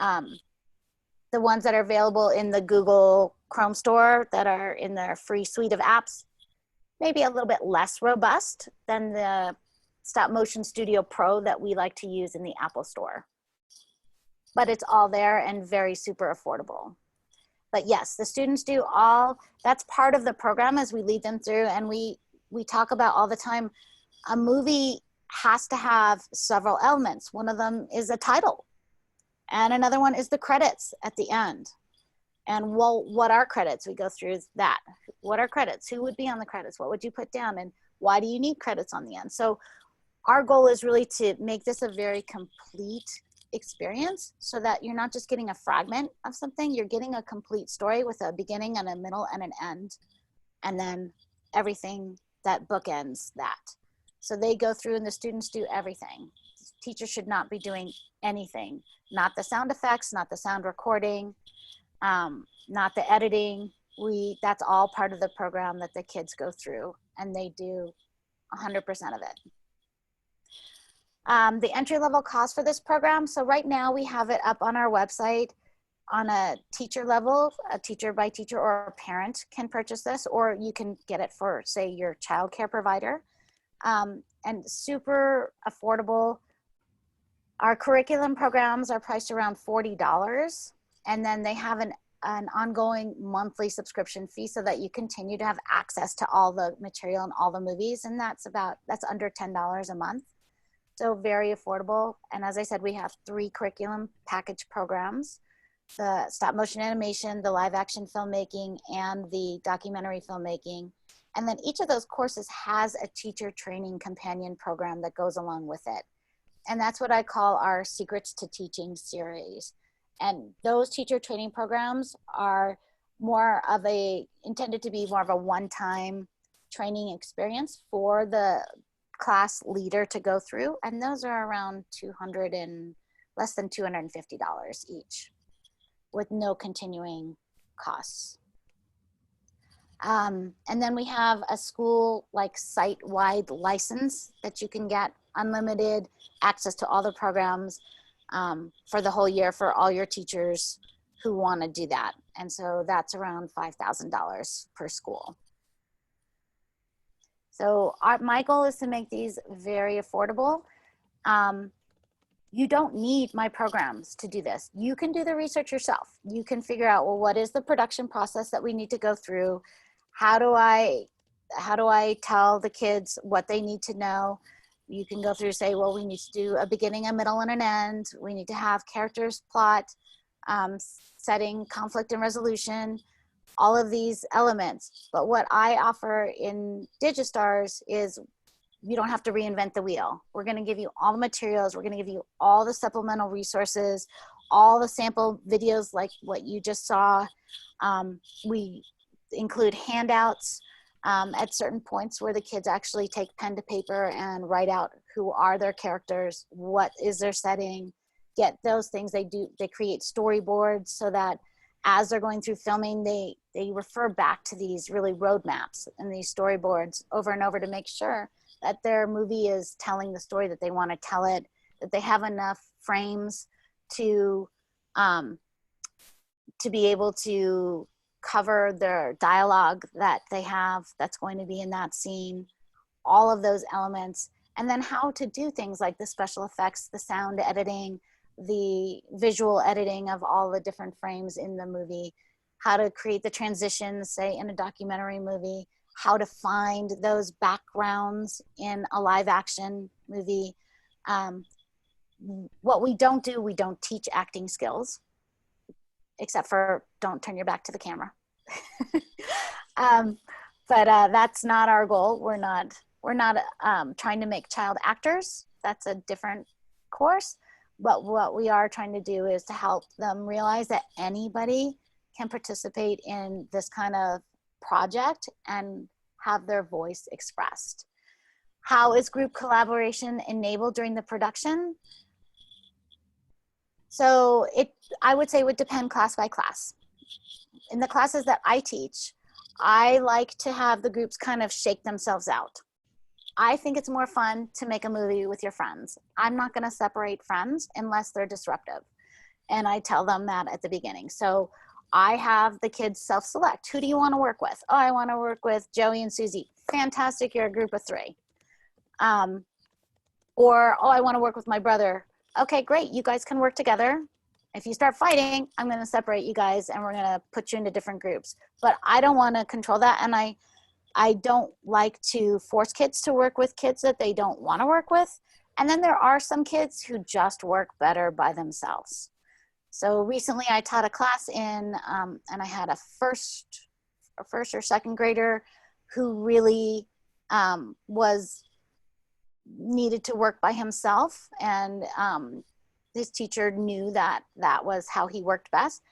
Speaker 2: The ones that are available in the Google Chrome store that are in their free suite of apps, maybe a little bit less robust than the Stop Motion Studio Pro that we like to use in the Apple store. But it's all there and very super affordable. But yes, the students do that's part of the program as we lead them through, and we talk about all the time, a movie has to have several elements. One of them is a title, and another one is the credits at the end. And well, what are credits? We go through that. What are credits? Who would be on the credits? What would you put down? And why do you need credits on the end? So our goal is really to make this a very complete experience, so that you're not just getting a fragment of something, you're getting a complete story with a beginning and a middle and an end, and then everything that bookends that. So they go through and the students do everything. Teachers should not be doing anything, not the sound effects, not the sound recording, not the editing. That's all part of the program that the kids go through, and they do 100% of it. The entry-level cost for this program, so right now we have it up on our website on a teacher level. A teacher by teacher or a parent can purchase this, or you can get it for, say, your child care provider. And super affordable. Our curriculum programs are priced around $40, and then they have an ongoing monthly subscription fee so that you continue to have access to all the material and all the movies, and that's under $10 a month. So very affordable. And as I said, we have 3 curriculum package programs: the stop motion animation, the live action filmmaking, and the documentary filmmaking. And then each of those courses has a teacher training companion program that goes along with it. And that's what I call our Secrets to Teaching series. And those teacher training programs are intended to be more of a one-time training experience for the class leader to go through, and those are around less than $250 each, with no continuing costs. And then we have a school like site-wide license that you can get unlimited access to all the programs for the whole year for all your teachers who want to do that. And so that's around $5,000 per school. So my goal is to make these very affordable. You don't need my programs to do this. You can do the research yourself. You can figure out, well, what is the production process that we need to go through? How do I tell the kids what they need to know? you can go through, say, well, we need to do a beginning, a middle, and an end. We need to have characters, plot, setting, conflict and resolution, all of these elements. But what I offer in Digistars is you don't have to reinvent the wheel. We're going to give you all the materials. We're going to give you all the supplemental resources, all the sample videos like what you just saw. We include handouts at certain points where the kids actually take pen to paper and write out who are their characters, what is their setting, get those things. They create storyboards so that as they're going through filming, they refer back to these really roadmaps and these storyboards over and over to make sure that their movie is telling the story that they want to tell it, that they have enough frames to be able to cover their dialogue that they have that's going to be in that scene, all of those elements, and then how to do things like the special effects, the sound editing, the visual editing of all the different frames in the movie, how to create the transitions, say in a documentary movie, how to find those backgrounds in a live action movie. What we don't do, we don't teach acting skills, except for don't turn your back to the camera. But that's not our goal. We're not trying to make child actors. That's a different course. But what we are trying to do is to help them realize that anybody can participate in this kind of project and have their voice expressed. How is group collaboration enabled during the production? So I would say it would depend class by class. In the classes that I teach, I like to have the groups kind of shake themselves out. I think it's more fun to make a movie with your friends. I'm not going to separate friends unless they're disruptive. And I tell them that at the beginning. So I have the kids self-select. Who do you want to work with? Oh, I want to work with Joey and Susie. Fantastic, you're a group of 3. Or, oh, I want to work with my brother. Okay, great, you guys can work together. If you start fighting, I'm going to separate you guys and we're going to put you into different groups. But I don't want to control that, and I don't like to force kids to work with kids that they don't want to work with. And then there are some kids who just work better by themselves. So recently I taught a class and I had a first or second grader who really needed to work by himself, and his teacher knew that that was how he worked best,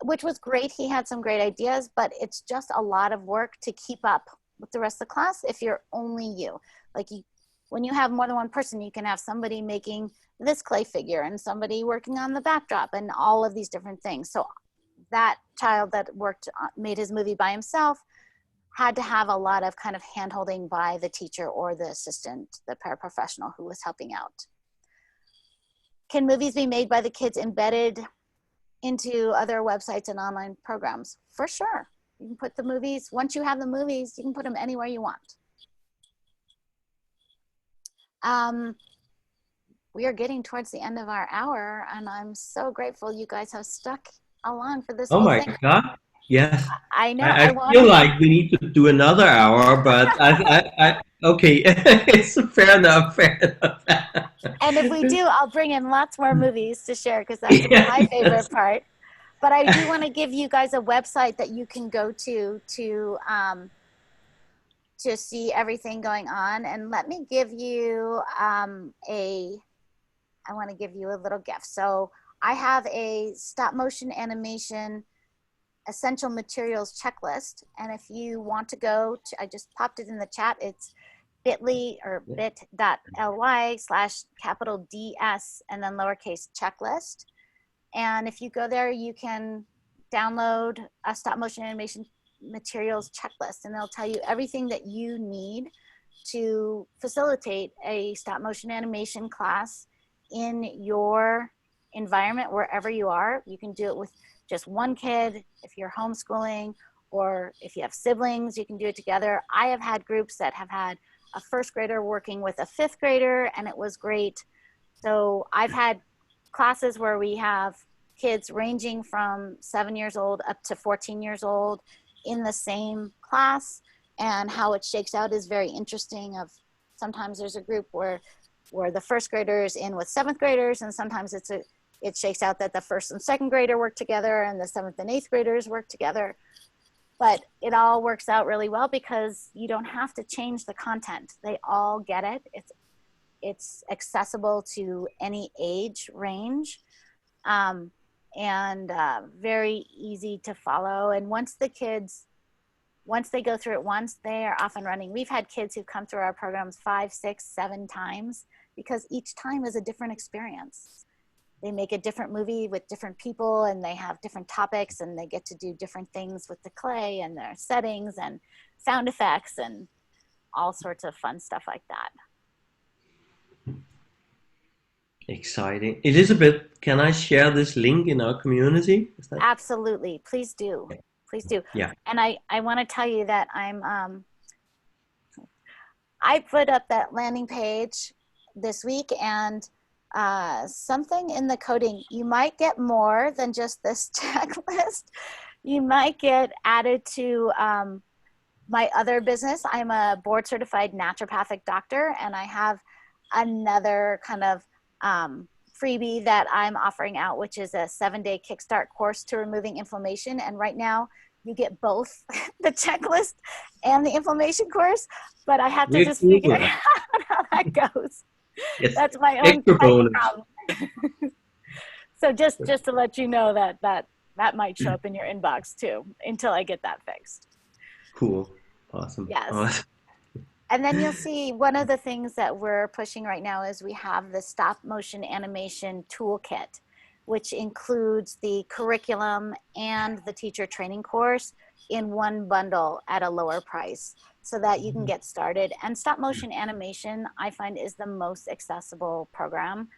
Speaker 2: which was great. He had some great ideas, but it's just a lot of work to keep up with the rest of the class if you're only you. Like when you have more than one person, you can have somebody making this clay figure and somebody working on the backdrop and all of these different things. So that child that made his movie by himself had to have a lot of kind of hand-holding by the teacher or the assistant, the paraprofessional who was helping out. Can movies be made by the kids embedded into other websites and online programs? For sure. You can put the movies, once you have the movies, you can put them anywhere you want. We are getting towards the end of our hour, and I'm so grateful you guys have stuck along for this.
Speaker 1: Oh
Speaker 2: whole
Speaker 1: my
Speaker 2: thing.
Speaker 1: God. Yes.
Speaker 2: I know.
Speaker 1: I feel like we need to do another hour, but okay. It's fair enough.
Speaker 2: And if we do, I'll bring in lots more movies to share because that's my favorite part. But I do want to give you guys a website that you can go to see everything going on. And let me give you I want to give you a little gift. So I have a stop motion animation essential materials checklist. And if you want to go to, I just popped it in the chat. It's bit.ly or bit.ly/DS and then lowercase checklist. And if you go there, you can download a stop motion animation materials checklist, and they'll tell you everything that you need to facilitate a stop motion animation class in your environment, wherever you are. You can do it with just one kid if you're homeschooling, or if you have siblings, you can do it together. I have had groups that have had a first grader working with a fifth grader, and it was great. So I've had classes where we have kids ranging from 7 years old up to 14 years old in the same class, and how it shakes out is very interesting. Sometimes there's a group where where the first graders in with seventh graders, and sometimes it shakes out that the first and second grader work together and the seventh and eighth graders work together. But it all works out really well because you don't have to change the content. They all get it. It's accessible to any age range, and very easy to follow. And once they go through it once, they are off and running. We've had kids who've come through our programs 5, 6, 7 times because each time is a different experience. They make a different movie with different people, and they have different topics, and they get to do different things with the clay and their settings and sound effects and all sorts of fun stuff like that.
Speaker 1: Exciting. Elizabeth, can I share this link in our community?
Speaker 2: Absolutely. Please do. Please do.
Speaker 1: Yeah.
Speaker 2: And I want to tell you that I put up that landing page this week, and something in the coding, you might get more than just this checklist. You might get added to my other business. I'm a board certified naturopathic doctor, and I have another kind of freebie that I'm offering out, which is a 7-day kickstart course to removing inflammation. And right now you get both the checklist and the inflammation course, but I have to just figure out how that goes.
Speaker 1: Yes.
Speaker 2: That's my own problem. So just to let you know that might show up in your inbox too until I get that fixed.
Speaker 1: Cool. Awesome.
Speaker 2: Yes.
Speaker 1: Awesome.
Speaker 2: And then you'll see one of the things that we're pushing right now is we have the stop motion animation toolkit, which includes the curriculum and the teacher training course in one bundle at a lower price so that you can get started. And stop motion animation, I find, is the most accessible program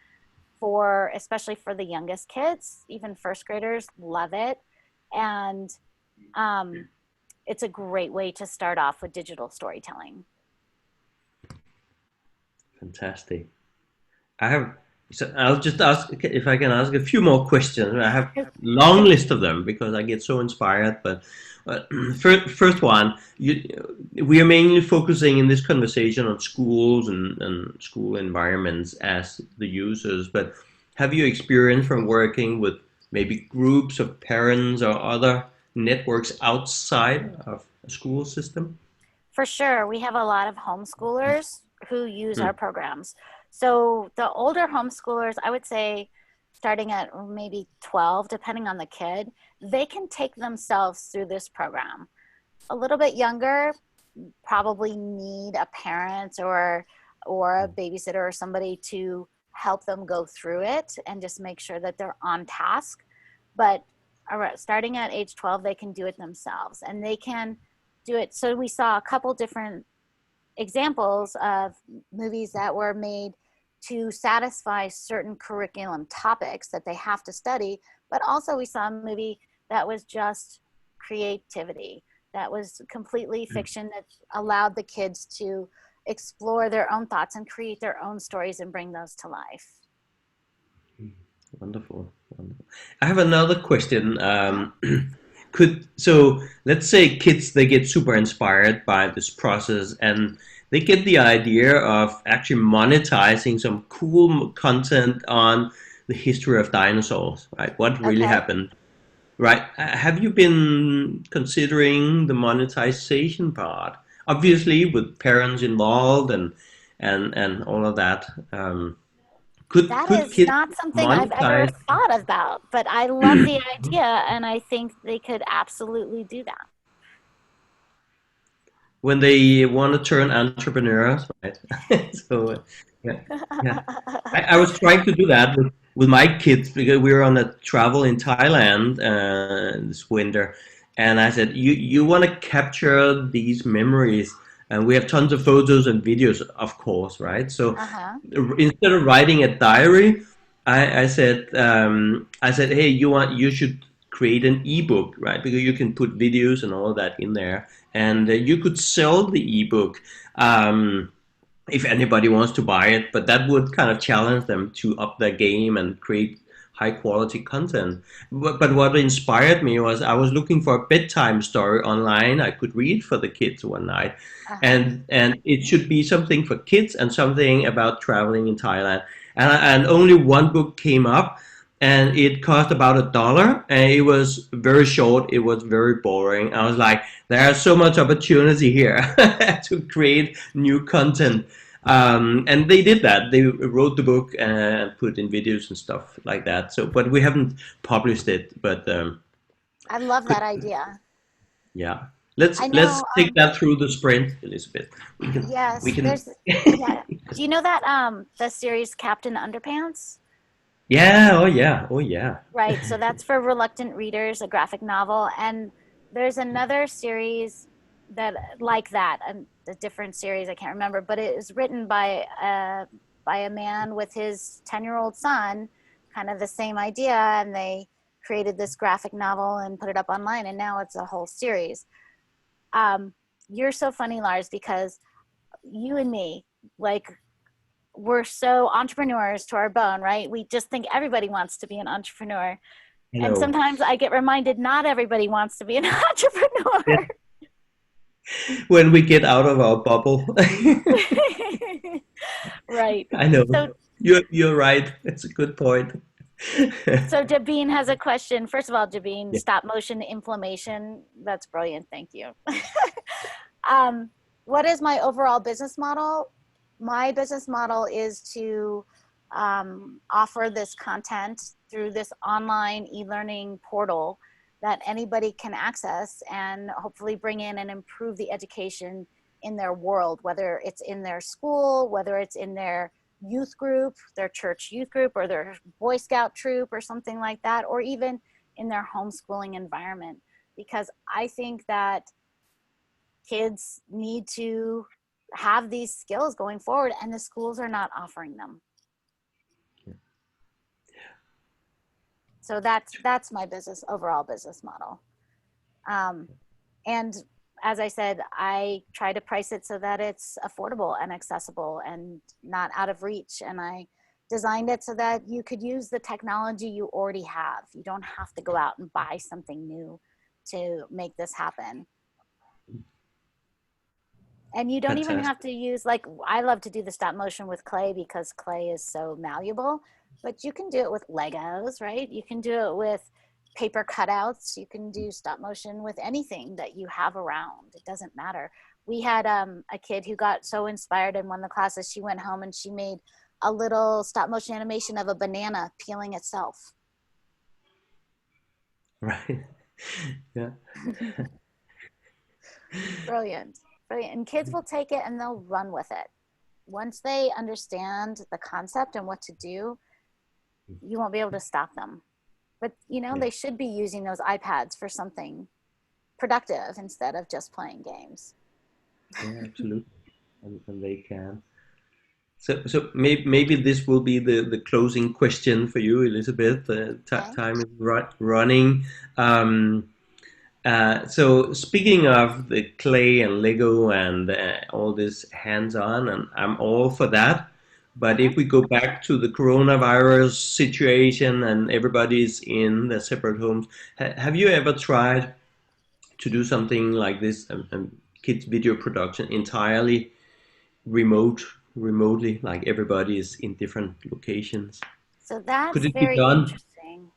Speaker 2: especially for the youngest kids. Even first graders love it. And it's a great way to start off with digital storytelling.
Speaker 1: Fantastic. So I'll just ask if I can ask a few more questions. I have a long list of them because I get so inspired. But first one, we are mainly focusing in this conversation on schools and school environments as the users. But have you experienced from working with maybe groups of parents or other networks outside of a school system?
Speaker 2: For sure. We have a lot of homeschoolers who use our programs. So the older homeschoolers, I would say starting at maybe 12, depending on the kid, they can take themselves through this program. A little bit younger, probably need a parent or a babysitter or somebody to help them go through it and just make sure that they're on task. But starting at age 12, they can do it themselves, and they can do it. So we saw a couple different examples of movies that were made to satisfy certain curriculum topics that they have to study, but also we saw a movie that was just creativity, that was completely fiction, that allowed the kids to explore their own thoughts and create their own stories and bring those to life.
Speaker 1: Wonderful. I have another question. So let's say kids, they get super inspired by this process and they get the idea of actually monetizing some cool content on the history of dinosaurs, right? What really happened, right? Have you been considering the monetization part? Obviously, with parents involved and all of that.
Speaker 2: That is not something I've ever thought about, but I love the idea, and I think they could absolutely do that.
Speaker 1: When they want to turn entrepreneurs, right? So, yeah. I was trying to do that with my kids because we were on a travel in Thailand this winter, and I said, you want to capture these memories. And we have tons of photos and videos, of course, right? So instead of writing a diary, I said, hey, you should create an ebook, right? Because you can put videos and all of that in there, and you could sell the ebook if anybody wants to buy it. But that would kind of challenge them to up their game and create high quality content. But what inspired me was I was looking for a bedtime story online I could read for the kids one night, and it should be something for kids and something about traveling in Thailand. And only one book came up, and it cost about $1, and it was very short. It was very boring. I was like, there's so much opportunity here to create new content. And they did that. They wrote the book and put in videos and stuff like that. So, but we haven't published it. But
Speaker 2: I love that idea.
Speaker 1: yeah, let's
Speaker 2: I know.
Speaker 1: take that through the sprint, Elizabeth.
Speaker 2: Yes,
Speaker 1: we can.
Speaker 2: there's. Yeah. Do you know that the series Captain Underpants?
Speaker 1: Yeah. Oh yeah. Oh yeah.
Speaker 2: Right. So that's for reluctant readers, a graphic novel, and there's another series that like that, a different series I can't remember, but it is written by a man with his 10-year-old son, kind of the same idea, and they created this graphic novel and put it up online, and now it's a whole series. You're so funny, Lars, because you and me, like, we're so entrepreneurs to our bone, right? We just think everybody wants to be an entrepreneur. And sometimes I get reminded not everybody wants to be an entrepreneur.
Speaker 1: Yeah. When we get out of our bubble.
Speaker 2: Right.
Speaker 1: I know.
Speaker 2: So,
Speaker 1: you're right. It's a good point.
Speaker 2: So Jabeen has a question. First of all, Jabeen,
Speaker 1: Yeah.
Speaker 2: stop motion inflammation. That's brilliant. Thank you. What is my overall business model? My business model is to offer this content through this online e-learning portal that anybody can access and hopefully bring in and improve the education in their world, whether it's in their school, whether it's in their youth group, their church youth group, or their Boy Scout troop or something like that, or even in their homeschooling environment. Because I think that kids need to have these skills going forward, and the schools are not offering them. So that's my overall business model. And as I said, I try to price it so that it's affordable and accessible and not out of reach. And I designed it so that you could use the technology you already have. You don't have to go out and buy something new to make this happen. And you don't even have to use, like, I love to do the stop motion with clay because clay is so malleable, but you can do it with Legos, right? You can do it with paper cutouts. You can do stop motion with anything that you have around. It doesn't matter. We had a kid who got so inspired in one of the classes, she went home and she made a little stop motion animation of a banana peeling itself.
Speaker 1: Right. Yeah.
Speaker 2: Brilliant. Brilliant. And kids will take it and they'll run with it. Once they understand the concept and what to do, you won't be able to stop them. But, you know, they should be using those iPads for something productive instead of just playing games.
Speaker 1: Yeah, absolutely. And they can. So maybe this will be the closing question for you, Elizabeth. Time is running. So speaking of the clay and Lego and all this hands-on, and I'm all for that. But if we go back to the coronavirus situation and everybody's in their separate homes, have you ever tried to do something like this, kids video production entirely remotely, like everybody is in different locations?
Speaker 2: So that's
Speaker 1: Could it be
Speaker 2: very
Speaker 1: done?
Speaker 2: interesting.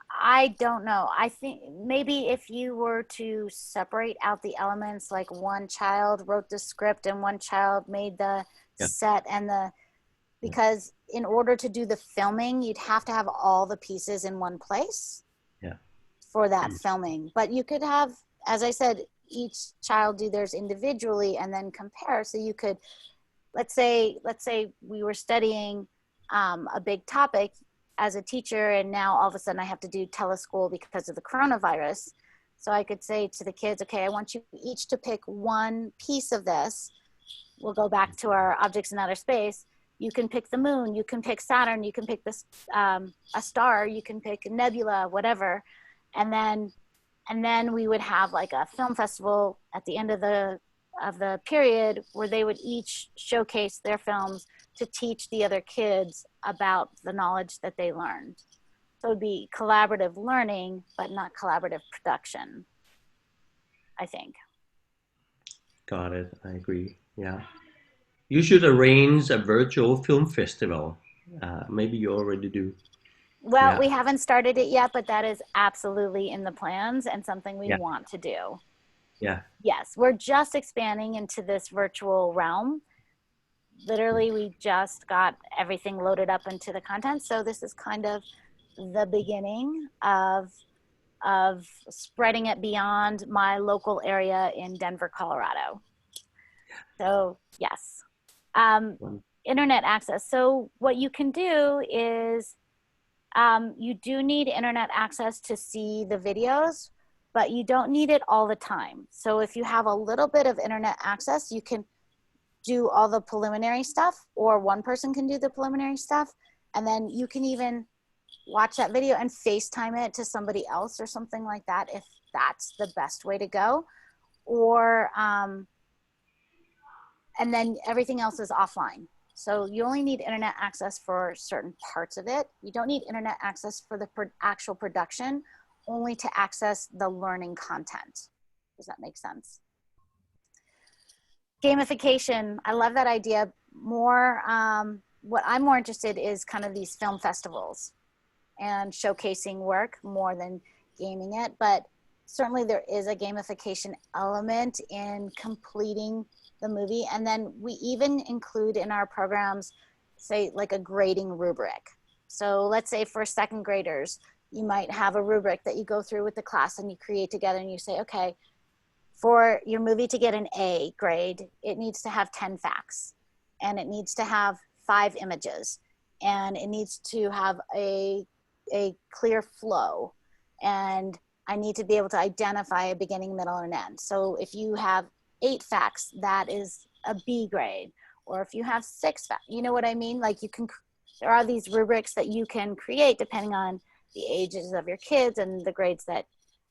Speaker 2: I don't know. I think maybe if you were to separate out the elements, like one child wrote the script and one child made the set and because in order to do the filming, you'd have to have all the pieces in one place for that filming. But you could have, as I said, each child do theirs individually and then compare. So you could, let's say we were studying a big topic as a teacher, and now all of a sudden I have to do teleschool because of the coronavirus. So I could say to the kids, okay, I want you each to pick one piece of this. We'll go back to our objects in outer space. You can pick the moon, you can pick Saturn, you can pick this a star, you can pick a nebula, whatever. And then we would have like a film festival at the end of the period where they would each showcase their films to teach the other kids about the knowledge that they learned. So it'd be collaborative learning, but not collaborative production, I think.
Speaker 1: Got it. I agree. Yeah. You should arrange a virtual film festival. Maybe you already do.
Speaker 2: Well,
Speaker 1: Yeah.
Speaker 2: we haven't started it yet, but that is absolutely in the plans and something we
Speaker 1: Yeah.
Speaker 2: want to do.
Speaker 1: Yeah.
Speaker 2: Yes, we're just expanding into this virtual realm. Literally, we just got everything loaded up into the content. So this is kind of the beginning of spreading it beyond my local area in Denver, Colorado. So yes, internet access. So what you can do is you do need internet access to see the videos, but you don't need it all the time. So if you have a little bit of internet access, you can do all the preliminary stuff, or one person can do the preliminary stuff, and then you can even watch that video and FaceTime it to somebody else or something like that, if that's the best way to go. Or and then everything else is offline. So you only need internet access for certain parts of it. You don't need internet access for the actual production, only to access the learning content. Does that make sense? Gamification, I love that idea. More, what I'm more interested is kind of these film festivals and showcasing work more than gaming it. But certainly there is a gamification element in completing the movie. And then we even include in our programs, say, like a grading rubric. So let's say for second graders, you might have a rubric that you go through with the class and you create together, and you say, okay, for your movie to get an A grade, it needs to have 10 facts, and it needs to have 5 images, and it needs to have a clear flow, and I need to be able to identify a beginning, middle, and end. So if you have 8 facts, that is a B grade. Or if you have 6 facts, you know what I mean? Like, you can, there are these rubrics that you can create depending on the ages of your kids and the grades that,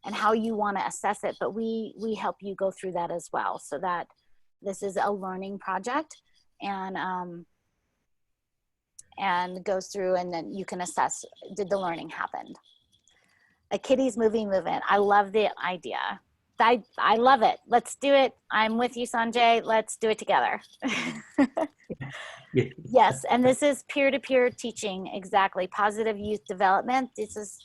Speaker 2: and how you want to assess it. But we help you go through that as well, so that this is a learning project, and goes through, and then you can assess, did the learning happen? A kiddies movie movement. I love the idea. I love it. Let's do it. I'm with you, Sanjay. Let's do it together.
Speaker 1: Yeah.
Speaker 2: Yes, and this is peer-to-peer teaching, exactly. Positive youth development. This is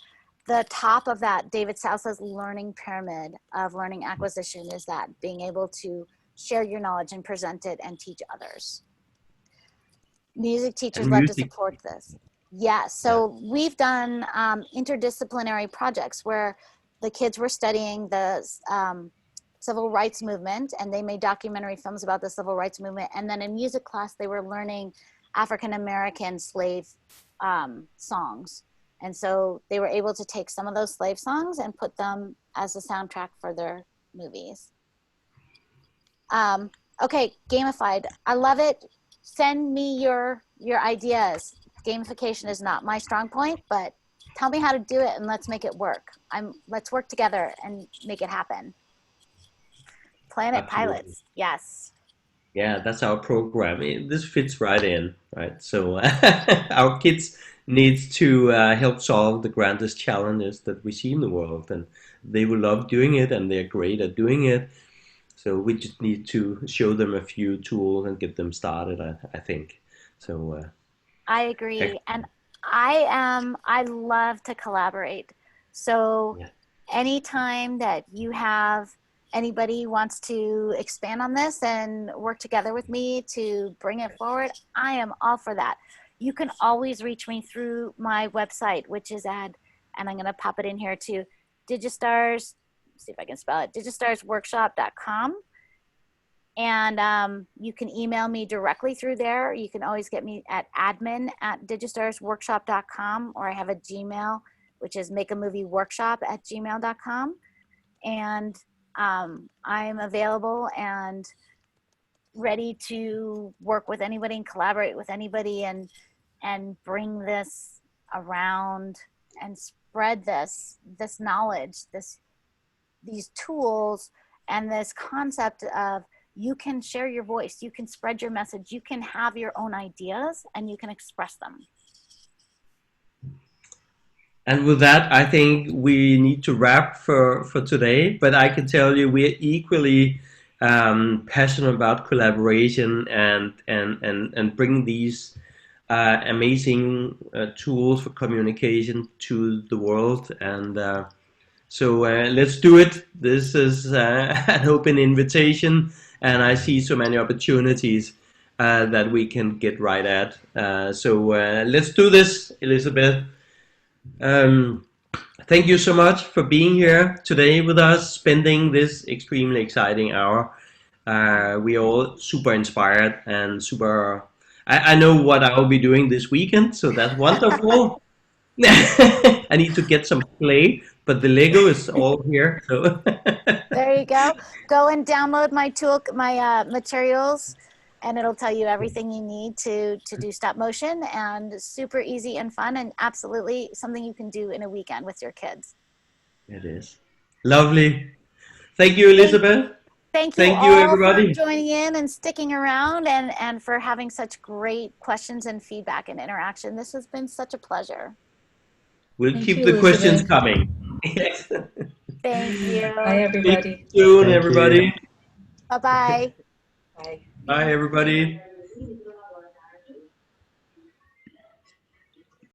Speaker 2: the top of that David Sousa's learning pyramid of learning acquisition, is that being able to share your knowledge and present it and teach others. Music teachers love to support this. Yeah, so we've done interdisciplinary projects where the kids were studying the civil rights movement, and they made documentary films about the civil rights movement. And then in music class, they were learning African-American slave songs. And so they were able to take some of those slave songs and put them as a soundtrack for their movies. Okay, gamified. I love it. Send me your ideas. Gamification is not my strong point, but tell me how to do it and let's make it work. Let's work together and make it happen. Planet
Speaker 1: Absolutely.
Speaker 2: Pilots, yes.
Speaker 1: Yeah, that's our program. This fits right in, right? So our kids needs to help solve the grandest challenges that we see in the world, and they will love doing it, and they're great at doing it. So we just need to show them a few tools and get them started, I think. So
Speaker 2: I agree, and I love to collaborate. So anytime that you have anybody wants to expand on this and work together with me to bring it forward, I am all for that. You can always reach me through my website, which is and I'm going to pop it in here too, Digistars, see if I can spell it, digistarsworkshop.com. And you can email me directly through there. You can always get me at admin@digistarsworkshop.com, or I have a Gmail, which is makeamovieworkshop@gmail.com. And I'm available and ready to work with anybody and collaborate with anybody and bring this around and spread this knowledge, these tools, and this concept of, you can share your voice, you can spread your message, you can have your own ideas, and you can express them.
Speaker 1: And with that, I think we need to wrap for today. But I can tell you, we are equally passionate about collaboration and bring these amazing tools for communication to the world. And so let's do it. This is an open invitation, and I see so many opportunities that we can get right at. So let's do this, Elizabeth. Thank you so much for being here today with us, spending this extremely exciting hour. We are all super inspired and super. I know what I will be doing this weekend, so that's wonderful. I need to get some clay, but the Lego is all here. So
Speaker 2: There you go. Go and download my materials, and it'll tell you everything you need to do stop motion, and super easy and fun, and absolutely something you can do in a weekend with your kids.
Speaker 1: it is lovely. Thank you, Elizabeth.
Speaker 2: Thank you all
Speaker 1: everybody,
Speaker 2: for joining in and sticking around, and for having such great questions and feedback and interaction. This has been such a pleasure.
Speaker 1: We'll
Speaker 10: Thank
Speaker 1: keep
Speaker 10: you,
Speaker 1: the questions
Speaker 10: Elizabeth.
Speaker 1: coming.
Speaker 2: Thank you.
Speaker 10: Bye, everybody.
Speaker 1: See you soon,
Speaker 11: Thank
Speaker 1: everybody.
Speaker 11: you.
Speaker 2: Bye-bye.
Speaker 10: Bye.
Speaker 1: Bye, everybody.